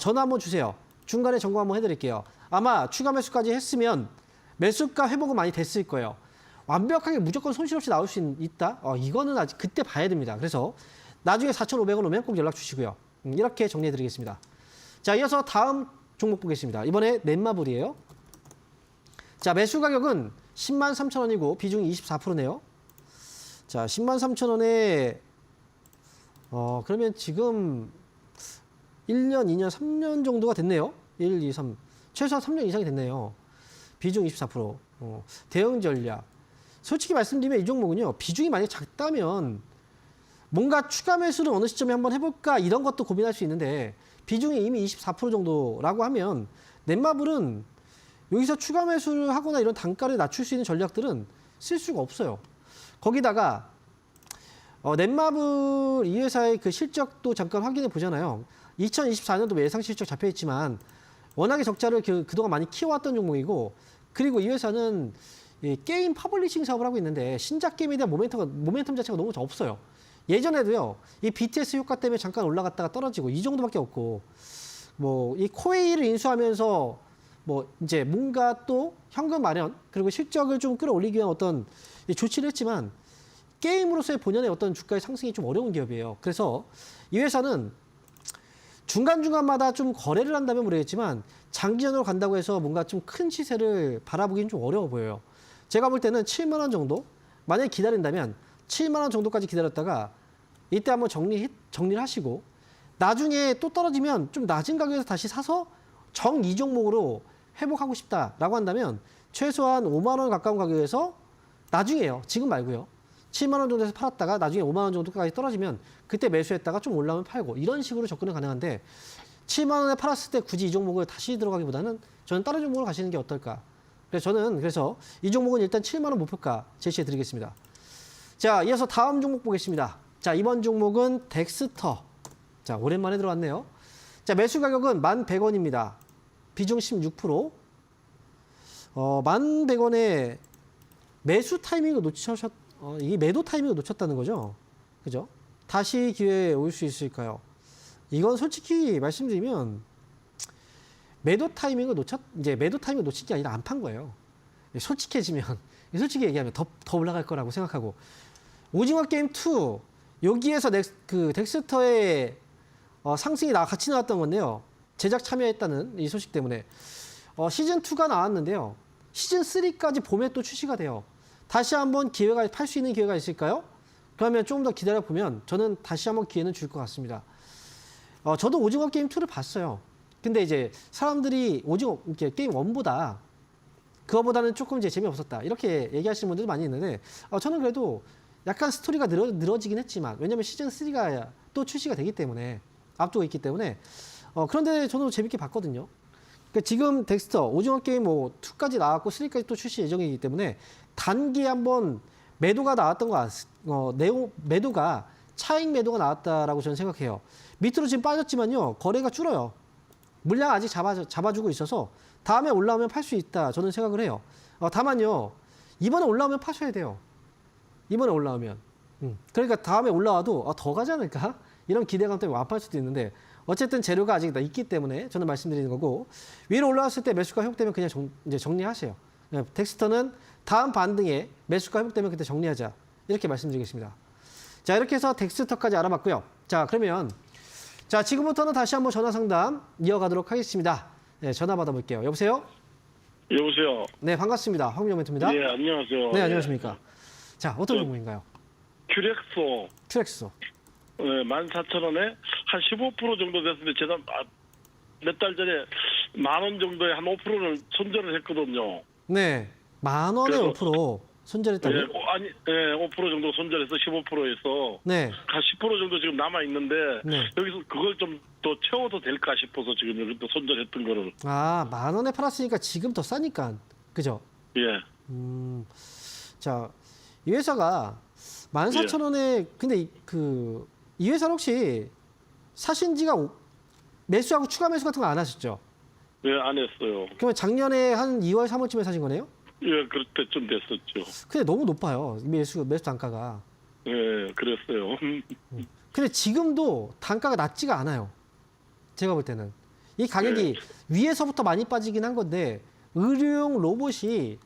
전화 한번 주세요. 중간에 점검 한번 해드릴게요. 아마 추가 매수까지 했으면 매수가 회복은 많이 됐을 거예요. 완벽하게 무조건 손실 없이 나올 수 있다? 이거는 아직 그때 봐야 됩니다. 그래서 나중에 4,500원 오면 꼭 연락 주시고요. 이렇게 정리해드리겠습니다. 자, 이어서 다음 종목 보겠습니다. 이번에 넷마블이에요. 자, 매수 가격은 103,000원이고 비중이 24%네요. 자, 103,000원에 그러면 지금 1년, 2년, 3년 정도가 됐네요. 1, 2, 3. 최소한 3년 이상이 됐네요. 비중 24%. 대응 전략. 솔직히 말씀드리면 이 종목은요. 비중이 만약에 작다면 뭔가 추가 매수를 어느 시점에 한번 해볼까 이런 것도 고민할 수 있는데 비중이 이미 24% 정도라고 하면 넷마블은 여기서 추가 매수를 하거나 이런 단가를 낮출 수 있는 전략들은 쓸 수가 없어요. 거기다가 넷마블 이 회사의 그 실적도 잠깐 확인해 보잖아요. 2024년도 예상 실적 잡혀 있지만 워낙에 적자를 그동안 많이 키워왔던 종목이고 그리고 이 회사는 이 게임 퍼블리싱 사업을 하고 있는데 신작 게임에 대한 모멘텀 자체가 너무 없어요. 예전에도요. 이 BTS 효과 때문에 잠깐 올라갔다가 떨어지고 이 정도밖에 없고 뭐 이 코웨이를 인수하면서 뭐 이제 뭔가 또 현금 마련 그리고 실적을 좀 끌어올리기 위한 어떤 조치를 했지만 게임으로서의 본연의 어떤 주가의 상승이 좀 어려운 기업이에요. 그래서 이 회사는 중간중간마다 좀 거래를 한다면 모르겠지만 장기전으로 간다고 해서 뭔가 좀 큰 시세를 바라보기는 좀 어려워 보여요. 제가 볼 때는 7만 원 정도? 만약에 기다린다면 7만 원 정도까지 기다렸다가 이때 한번 정리를 하시고 나중에 또 떨어지면 좀 낮은 가격에서 다시 사서 이 종목으로 회복하고 싶다라고 한다면 최소한 5만 원 가까운 가격에서 나중에요. 지금 말고요. 7만 원 정도에서 팔았다가 나중에 5만 원 정도까지 떨어지면 그때 매수했다가 좀 올라오면 팔고 이런 식으로 접근은 가능한데 7만 원에 팔았을 때 굳이 이 종목을 다시 들어가기보다는 저는 다른 종목으로 가시는 게 어떨까. 그래서 저는 이 종목은 일단 7만 원 목표가 제시해 드리겠습니다. 자, 이어서 다음 종목 보겠습니다. 자, 이번 종목은 덱스터. 자, 오랜만에 들어왔네요. 자, 매수 가격은 1,100원입니다. 비중 16%. 1,100원에 매수 타이밍을 이게 매도 타이밍을 놓쳤다는 거죠. 그죠? 다시 기회에 올 수 있을까요? 이건 솔직히 말씀드리면 매도 타이밍을 놓친 게 아니라 안 판 거예요. 솔직히 얘기하면 더 올라갈 거라고 생각하고 오징어 게임 2 여기에서 덱스터의 상승이 같이 나왔던 건데요. 제작 참여했다는 이 소식 때문에 시즌 2가 나왔는데요. 시즌 3까지 봄에 또 출시가 돼요. 다시 한번 팔 수 있는 기회가 있을까요? 그러면 조금 더 기다려 보면 저는 다시 한번 기회는 줄 것 같습니다. 저도 오징어 게임 2를 봤어요. 근데 이제 사람들이 게임 1보다 그거보다는 조금 이제 재미없었다. 이렇게 얘기하시는 분들도 많이 있는데 저는 그래도 약간 스토리가 늘어지긴 했지만 왜냐면 시즌 3가 또 출시가 되기 때문에 앞두고 있기 때문에 그런데 저도 재밌게 봤거든요. 그러니까 지금 덱스터 오징어 게임 2까지 나왔고 3까지 또 출시 예정이기 때문에 단기에 한번 매도가 나왔던 매도가 차익 매도가 나왔다라고 저는 생각해요. 밑으로 지금 빠졌지만요. 거래가 줄어요. 물량 아직 잡아주고 있어서 다음에 올라오면 팔 수 있다. 저는 생각을 해요. 다만요. 이번에 올라오면 파셔야 돼요. 이번에 올라오면. 그러니까 다음에 올라와도 더 가지 않을까? 이런 기대감 때문에 안 팔 수도 있는데 어쨌든 재료가 아직 있기 때문에 저는 말씀드리는 거고 위로 올라왔을 때 매수가 회복되면 그냥 이제 정리하세요. 덱스터는 다음 반등에 매수가 회복되면 그때 정리하자. 이렇게 말씀드리겠습니다. 자, 이렇게 해서 덱스터까지 알아봤고요. 자, 그러면 지금부터는 다시 한번 전화 상담 이어가도록 하겠습니다. 네, 전화 받아볼게요. 여보세요? 여보세요. 네, 반갑습니다. 황민영 멘토입니다. 예, 안녕하세요. 네, 안녕하십니까. 자, 어떤 종목인가요? 큐렉소. 네, 14,000원에 한 15% 정도 됐는데 제가 몇 달 전에 10,000원 정도에 한 5%를 손절을 했거든요. 네, 10,000원에 5% 손절했다고요? 네, 5% 정도 손절해서 15%에서 네. 한 10% 정도 지금 남아 있는데 네. 여기서 그걸 좀 더 채워도 될까 싶어서 지금 여기 또 손절했던 거를. 10,000원에 팔았으니까 지금 더 싸니까, 그죠? 예. 자, 이 회사가 14,000원에 근데 이 회사는 혹시 사신 지가 매수하고 추가 매수 같은 거 안 하셨죠? 예, 안 했어요. 그러면 작년에 한 2월, 3월쯤에 사신 거네요? 예, 그럴 때쯤 됐었죠. 근데 너무 높아요. 매수 단가가. 예, 그랬어요. 근데 지금도 단가가 낮지가 않아요. 제가 볼 때는. 이 가격이 위에서부터 많이 빠지긴 한 건데 의료용 로봇이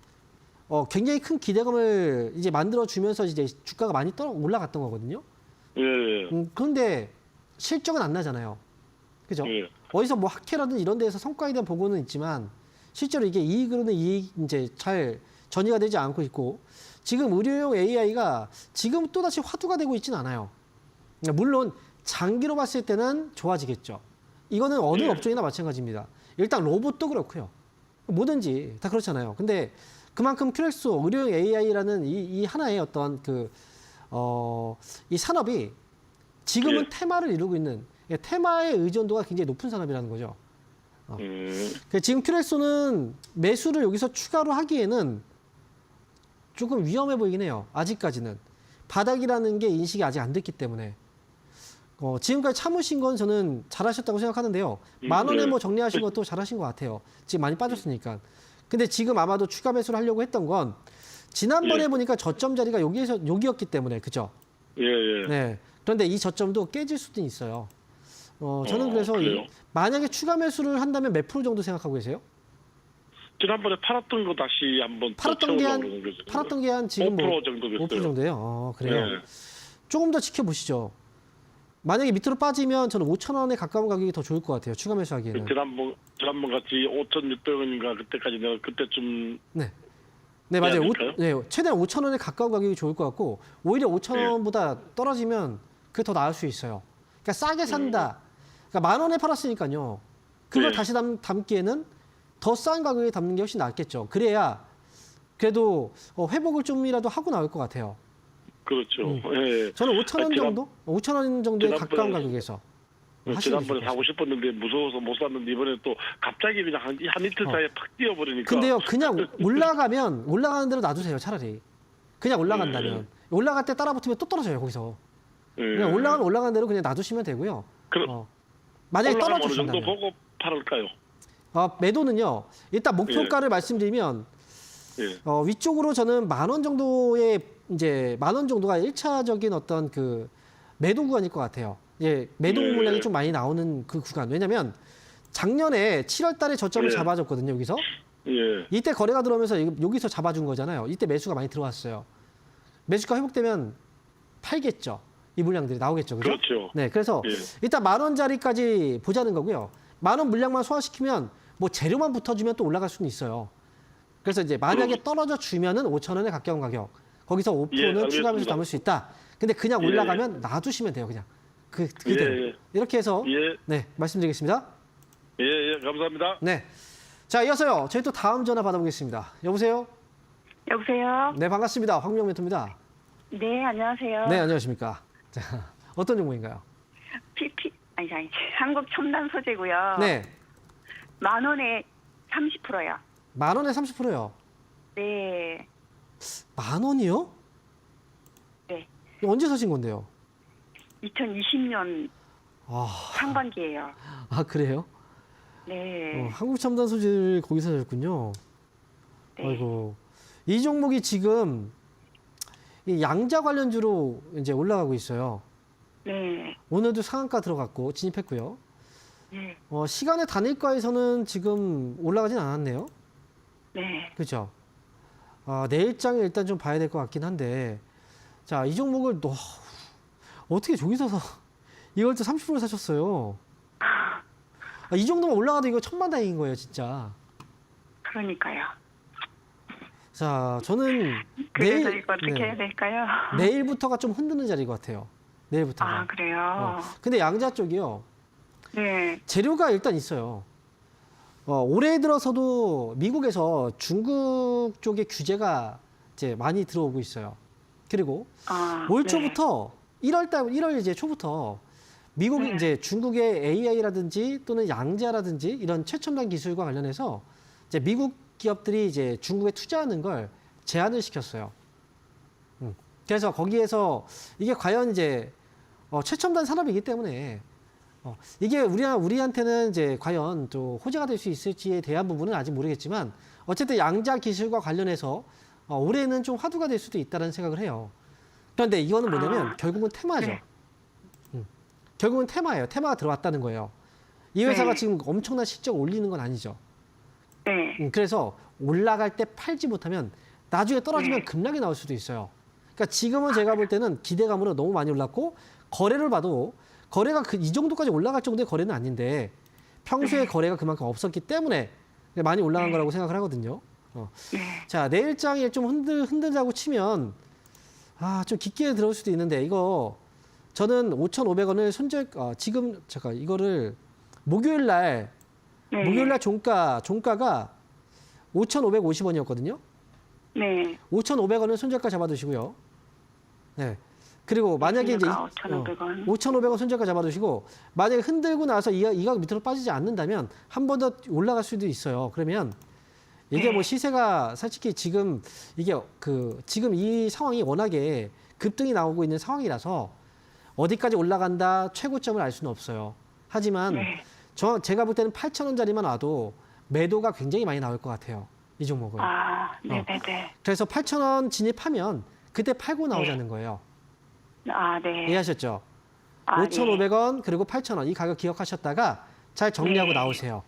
굉장히 큰 기대감을 이제 만들어주면서 이제 주가가 많이 올라갔던 거거든요. 예. 그런데 실적은 안 나잖아요. 그죠? 예. 어디서 뭐 학회라든 이런 데에서 성과에 대한 보고는 있지만 실제로 이게 이익으로는 이제 잘 전이가 되지 않고 있고 지금 의료용 AI가 지금 또다시 화두가 되고 있지는 않아요. 물론 장기로 봤을 때는 좋아지겠죠. 이거는 어느 업종이나 마찬가지입니다. 일단 로봇도 그렇고요. 뭐든지 다 그렇잖아요. 근데 그만큼 큐렉소 의료용 AI라는 이 하나의 어떤 이 산업이 지금은 테마를 이루고 있는 테마의 의존도가 굉장히 높은 산업이라는 거죠. 지금 큐렉소는 매수를 여기서 추가로 하기에는 조금 위험해 보이긴 해요. 아직까지는. 바닥이라는 게 인식이 아직 안 됐기 때문에. 지금까지 참으신 건 저는 잘하셨다고 생각하는데요. 10,000원에 뭐 정리하신 것도 잘하신 것 같아요. 지금 많이 빠졌으니까. 근데 지금 아마도 추가 매수를 하려고 했던 건 지난번에 보니까 저점 자리가 여기였기 때문에 그죠? 예. 네. 그런데 이 저점도 깨질 수도 있어요. 저는 그래서 그래요? 만약에 추가 매수를 한다면 몇 프로 정도 생각하고 계세요? 지난번에 팔았던 거 다시 한번 팔았던 게 한 지금 5% 정도 됐어요. 5% 정도예요. 그래요. 네. 조금 더 지켜보시죠. 만약에 밑으로 빠지면 저는 5,000원에 가까운 가격이 더 좋을 것 같아요. 추가 매수하기에는. 지난번 같이 5,600원인가 그때까지 내가 그때쯤 네, 맞아요. 해야 최대한 5,000원에 가까운 가격이 좋을 것 같고 오히려 5,000원보다 떨어지면 그게 더 나을 수 있어요. 그러니까 싸게 산다. 그러니까 10,000원에 팔았으니까요. 그걸 네. 다시 담기에는 더 싼 가격에 담는 게 훨씬 낫겠죠. 그래야 그래도 회복을 좀이라도 하고 나올 것 같아요. 그렇죠. 예. 저는 5,000원 정도? 5,000원 정도에 가까운 가격에서 지난번에 사고 싶었는데 무서워서 못 샀는데 이번에 또 갑자기 그냥 한 이틀 사이에 팍 뛰어버리니까. 근데요, 그냥 올라가는 대로 놔두세요, 차라리. 그냥 올라간다면. 올라갈 때 따라붙으면 또 떨어져요, 거기서. 그냥 올라가는 대로 그냥 놔두시면 되고요. 만약에 어느 정도 떨어지신다면. 보고 팔을까요? 매도는요, 일단 목표가를 말씀드리면, 위쪽으로 저는 10,000원 정도의, 이제 10,000원 정도가 1차적인 어떤 그 매도 구간일 것 같아요. 매도 물량이 좀 많이 나오는 그 구간. 왜냐면 작년에 7월 달에 저점을 잡아줬거든요, 여기서. 이때 거래가 들어오면서 여기서 잡아준 거잖아요. 이때 매수가 많이 들어왔어요. 매수가 회복되면 팔겠죠. 이 물량들이 나오겠죠. 그죠? 그렇죠. 네, 그래서 일단 10,000원짜리까지 보자는 거고요. 10,000원 물량만 소화시키면 뭐 재료만 붙어주면 또 올라갈 수는 있어요. 그래서 이제 만약에 떨어져 주면은 5,000원에 가까운 가격. 거기서 5%는 추가 매수 담을 수 있다. 근데 그냥 올라가면 놔두시면 돼요, 그냥. 그대로. 이렇게 해서 네, 말씀드리겠습니다. 감사합니다. 네. 자, 이어서요. 저희 또 다음 전화 받아보겠습니다. 여보세요? 여보세요? 네, 반갑습니다. 황명 멘토입니다. 네, 안녕하세요. 네, 안녕하십니까? 자, 어떤 종목인가요? 아니, 한국 첨단 소재고요. 네. 10,000원에 30%요. 10,000원에 30%요. 네. 10,000원이요? 네. 이거 언제 사신 건데요? 2020년 상반기예요. 그래요? 네. 한국 첨단 소재를 거기서 사셨군요. 네. 아이고. 이 종목이 지금 이 양자 관련주로 이제 올라가고 있어요. 네. 오늘도 상한가 들어갔고 진입했고요. 네. 시간의 단일가에서는 지금 올라가진 않았네요. 네. 그렇죠? 내일장에 일단 좀 봐야 될 것 같긴 한데, 자, 이 종목을 어떻게 저기서 이걸 또 30% 사셨어요? 이 정도면 올라가도 이거 천만다행인 거예요, 진짜. 그러니까요. 자, 저는 그래서 이거 어떻게 해야 될까요? 내일부터가 좀 흔드는 자리인 것 같아요. 내일부터가. 그래요? 근데 양자 쪽이요. 네. 재료가 일단 있어요. 올해 들어서도 미국에서 중국 쪽의 규제가 이제 많이 들어오고 있어요. 그리고 올 초부터 1월 이제 초부터 미국 이제 중국의 AI라든지 또는 양자라든지 이런 최첨단 기술과 관련해서 이제 미국 기업들이 이제 중국에 투자하는 걸 제한을 시켰어요. 그래서 거기에서 이게 과연 이제 최첨단 산업이기 때문에 이게 우리한테는 이제 과연 또 호재가 될 수 있을지에 대한 부분은 아직 모르겠지만 어쨌든 양자 기술과 관련해서 올해는 좀 화두가 될 수도 있다는 생각을 해요. 그런데 이거는 뭐냐면 결국은 테마죠. 네. 결국은 테마예요. 테마가 들어왔다는 거예요. 이 회사가 네. 지금 엄청난 실적을 올리는 건 아니죠. 네. 그래서 올라갈 때 팔지 못하면 나중에 떨어지면 네. 급락이 나올 수도 있어요. 그러니까 지금은 제가 볼 때는 기대감으로 너무 많이 올랐고 거래를 봐도 거래가 이 정도까지 올라갈 정도의 거래는 아닌데 평소에 거래가 그만큼 없었기 때문에 많이 올라간 거라고 생각을 하거든요. 네. 자, 내일장에 좀 흔들자고 치면 좀 깊게 들어올 수도 있는데 이거 저는 5,500원을 지금 잠깐 이거를 목요일 날 종가가 5,550원이었거든요. 네. 5,500원을 손절가 잡아두시고요. 네. 그리고 만약에 이제 5,500원. 5,500원 손절가 잡아두시고 만약에 흔들고 나서 이 가격 밑으로 빠지지 않는다면 한 번 더 올라갈 수도 있어요. 그러면 이게 뭐 시세가 솔직히 지금 이게 지금 이 상황이 워낙에 급등이 나오고 있는 상황이라서 어디까지 올라간다 최고점을 알 수는 없어요. 하지만 제가 볼 때는 8,000원짜리만 와도 매도가 굉장히 많이 나올 것 같아요. 이 종목은. 네네네. 그래서 8,000원 진입하면 그때 팔고 나오자는 거예요. 네. 이해하셨죠? 5,500원 그리고 8,000원 이 가격 기억하셨다가 잘 정리하고 나오세요.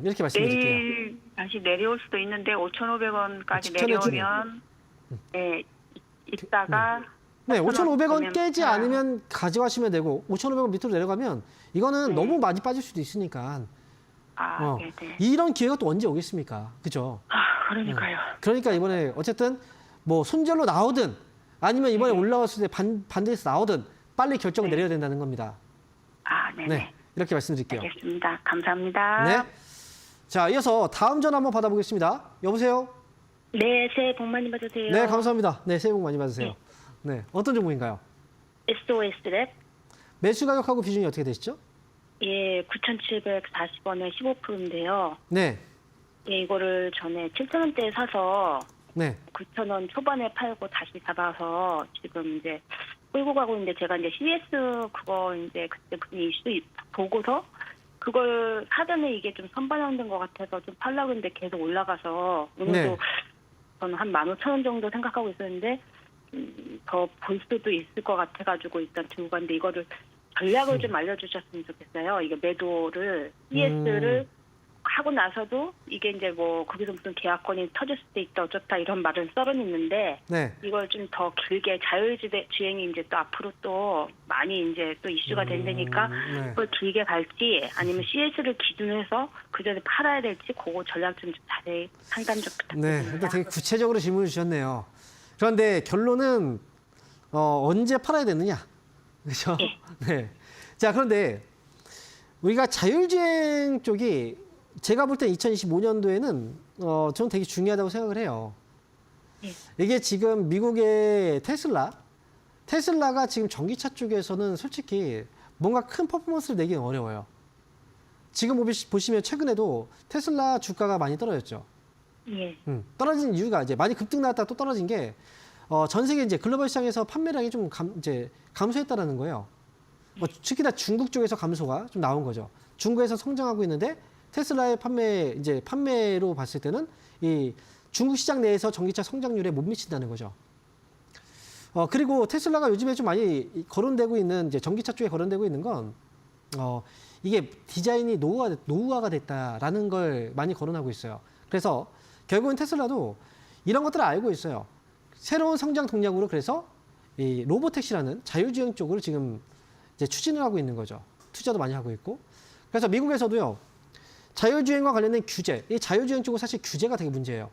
이렇게 말씀드릴게요. 내일 다시 내려올 수도 있는데 5,500원까지 직전에 내려오면 네, 있다가 네, 5,500원 보면 깨지 않으면 가져가시면 되고 5,500원 밑으로 내려가면 이거는 너무 많이 빠질 수도 있으니까 네네. 이런 기회가 또 언제 오겠습니까? 그죠? 그러니까요. 그러니까 이번에 어쨌든 뭐 손절로 나오든 아니면 이번에 올라왔을 때 반대에서 나오든 빨리 결정을 내려야 된다는 겁니다. 네네. 네, 이렇게 말씀드릴게요. 알겠습니다. 감사합니다. 네. 자, 이어서 다음 전화 한번 받아보겠습니다. 여보세요? 네, 새해 복 많이 받으세요. 네, 감사합니다. 네, 새해 복 많이 받으세요. 네, 어떤 종목인가요? SOS 랩. 매수 가격하고 비중이 어떻게 되시죠? 예, 9,740원에 15%인데요. 네, 예, 이거를 전에 7,000원대에 사서 네, 9,000원 초반에 팔고 다시 잡아서 지금 이제 끌고 가고 있는데 제가 이제 CS 그거 이제 그때 무슨 이슈 보고서 그걸 사전에 이게 좀 선반영된 것 같아서 좀 팔려고 했는데 계속 올라가서 오늘도 네. 저는 한 15,000원 정도 생각하고 있었는데 더 볼 수도 있을 것 같아가지고 일단 들고 갔는데 이거를 전략을 좀 알려주셨으면 좋겠어요. 이게 매도를 CS를 하고 나서도 이게 이제 뭐 거기서 무슨 계약권이 터질 수도 있다 어쩌다 이런 말은 썰은 있는데 네. 이걸 좀 더 길게 자율주행이 이제 또 앞으로 또 많이 이제 또 이슈가 된다니까 네. 그걸 길게 갈지 아니면 CS를 기준으로 해서 그 전에 팔아야 될지 그거 전략 좀 자세히 상담 좀 네, 부탁드립니다. 일단 되게 구체적으로 질문을 주셨네요. 그런데 결론은 언제 팔아야 되느냐, 그렇죠? 네. 자, 그런데 우리가 자율주행 쪽이 제가 볼 때 2025년도에는 저는 되게 중요하다고 생각을 해요. 이게 지금 미국의 테슬라가 지금 전기차 쪽에서는 솔직히 뭔가 큰 퍼포먼스를 내기는 어려워요. 지금 보시면 최근에도 테슬라 주가가 많이 떨어졌죠. 예. 떨어진 이유가 이제 많이 급등 나왔다가 또 떨어진 게 전 세계 이제 글로벌 시장에서 판매량이 좀 감소했다라는 거예요. 특히나 중국 쪽에서 감소가 좀 나온 거죠. 중국에서 성장하고 있는데 테슬라의 판매로 봤을 때는 이 중국 시장 내에서 전기차 성장률에 못 미친다는 거죠. 그리고 테슬라가 요즘에 좀 많이 거론되고 있는 이제 전기차 쪽에 거론되고 있는 건 이게 디자인이 노후화가 됐다라는 걸 많이 거론하고 있어요. 그래서 결국은 테슬라도 이런 것들을 알고 있어요. 새로운 성장 동력으로 그래서 이 로보택시라는 자율주행 쪽으로 지금 이제 추진을 하고 있는 거죠. 투자도 많이 하고 있고. 그래서 미국에서도요. 자율주행과 관련된 규제, 이 자율주행 쪽은 사실 규제가 되게 문제예요.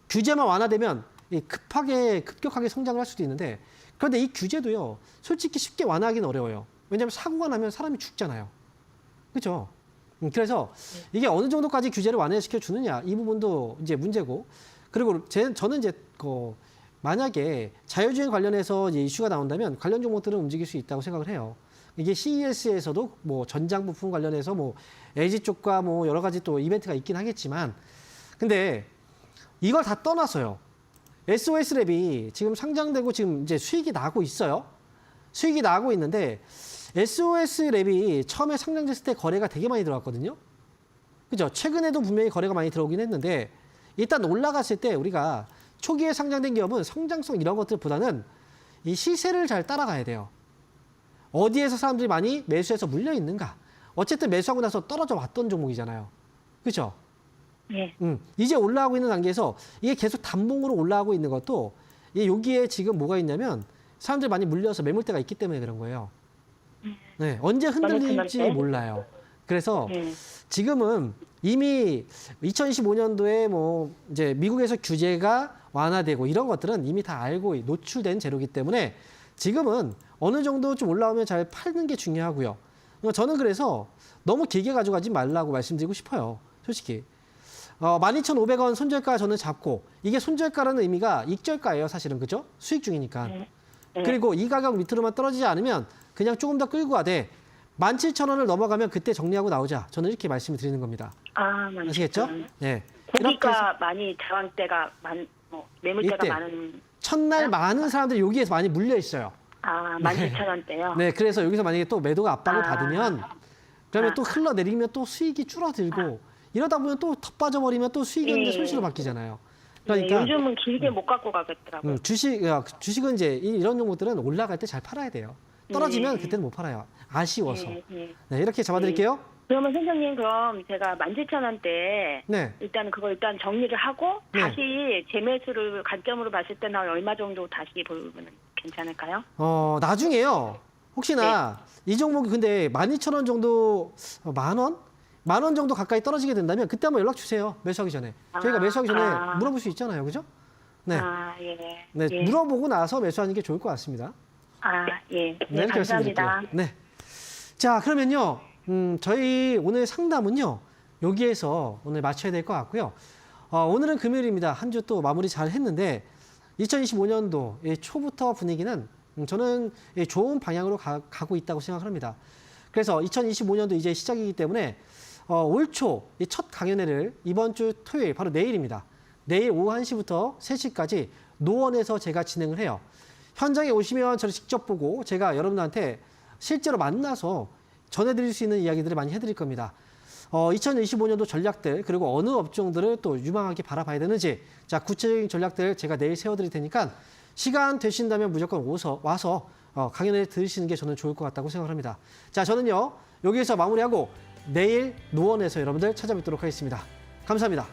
규제만 완화되면 급격하게 성장을 할 수도 있는데 그런데 이 규제도요. 솔직히 쉽게 완화하기는 어려워요. 왜냐하면 사고가 나면 사람이 죽잖아요. 그렇죠? 그래서 이게 어느 정도까지 규제를 완화시켜 주느냐 이 부분도 이제 문제고 그리고 저는 이제 만약에 자율주행 관련해서 이제 이슈가 나온다면 관련 종목들은 움직일 수 있다고 생각을 해요. 이게 CES에서도 뭐 전장 부품 관련해서 뭐 LG 쪽과 뭐 여러 가지 또 이벤트가 있긴 하겠지만 근데 이걸 다 떠나서요. SOS 랩이 지금 상장되고 지금 이제 수익이 나고 있어요. 수익이 나고 있는데 SOS 랩이 처음에 상장됐을 때 거래가 되게 많이 들어왔거든요. 그죠? 최근에도 분명히 거래가 많이 들어오긴 했는데 일단 올라갔을 때 우리가 초기에 상장된 기업은 성장성 이런 것들보다는 이 시세를 잘 따라가야 돼요. 어디에서 사람들이 많이 매수해서 물려 있는가. 어쨌든 매수하고 나서 떨어져 왔던 종목이잖아요. 그렇죠? 예. 이제 올라가고 있는 단계에서 이게 계속 단봉으로 올라가고 있는 것도 여기에 지금 뭐가 있냐면 사람들이 많이 물려서 매물대가 있기 때문에 그런 거예요. 네, 언제 흔들릴지 몰라요. 그래서 지금은 이미 2025년도에 뭐 이제 미국에서 규제가 완화되고 이런 것들은 이미 다 알고 노출된 재료이기 때문에 지금은 어느 정도 좀 올라오면 잘 팔는 게 중요하고요. 저는 그래서 너무 길게 가져가지 말라고 말씀드리고 싶어요. 솔직히. 12,500원 손절가 저는 잡고 이게 손절가라는 의미가 익절가예요. 사실은. 그죠? 수익 중이니까. 그리고 이 가격 밑으로만 떨어지지 않으면 그냥 조금 더 끌고 가되 17,000원을 넘어가면 그때 정리하고 나오자. 저는 이렇게 말씀을 드리는 겁니다. 아시겠죠? 네. 고기가 많이 저항대가 매물대가 이때 많은 첫날 많은 사람들이 여기에서 많이 물려 있어요. 17,000원대요. 네, 그래서 여기서 만약에 또 매도가 압박을 받으면 그러면 또 흘러내리면 또 수익이 줄어들고 이러다 보면 또 턱 빠져버리면 또 수익이 손실로 바뀌잖아요. 그러니까 요즘은 길게 못 갖고 가겠더라고요. 주식은 이제 이런 종목들은 올라갈 때 잘 팔아야 돼요. 떨어지면 그때는 못 팔아요. 아쉬워서. 네, 이렇게 잡아드릴게요. 그러면 선생님 그럼 제가 17,000원대 일단 그걸 정리를 하고 다시 재매수를 관점으로 봤을 때는 얼마 정도 다시 보면 괜찮을까요? 나중에요. 혹시나 이 종목이 근데 12,000원 정도 만 원? 10,000원 정도 가까이 떨어지게 된다면 그때 한번 연락 주세요. 매수하기 전에. 저희가 매수하기 전에 물어볼 수 있잖아요. 그죠? 네. 네, 물어보고 나서 매수하는 게 좋을 것 같습니다. 네, 이렇게 감사합니다. 말씀드릴게요. 네. 자, 그러면요. 저희 오늘 상담은요. 여기에서 오늘 마쳐야 될 것 같고요. 오늘은 금요일입니다. 한 주 또 마무리 잘 했는데 2025년도 초부터 분위기는 저는 좋은 방향으로 가고 있다고 생각합니다. 그래서 2025년도 이제 시작이기 때문에 올 초 첫 강연회를 이번 주 토요일 바로 내일입니다. 내일 오후 1시부터 3시까지 노원에서 제가 진행을 해요. 현장에 오시면 저를 직접 보고 제가 여러분들한테 실제로 만나서 전해드릴 수 있는 이야기들을 많이 해드릴 겁니다. 2025년도 전략들 그리고 어느 업종들을 또 유망하게 바라봐야 되는지 자 구체적인 전략들 제가 내일 세워드릴 테니까 시간 되신다면 무조건 와서 강연을 들으시는 게 저는 좋을 것 같다고 생각합니다. 자 저는요 여기에서 마무리하고 내일 노원에서 여러분들 찾아뵙도록 하겠습니다. 감사합니다.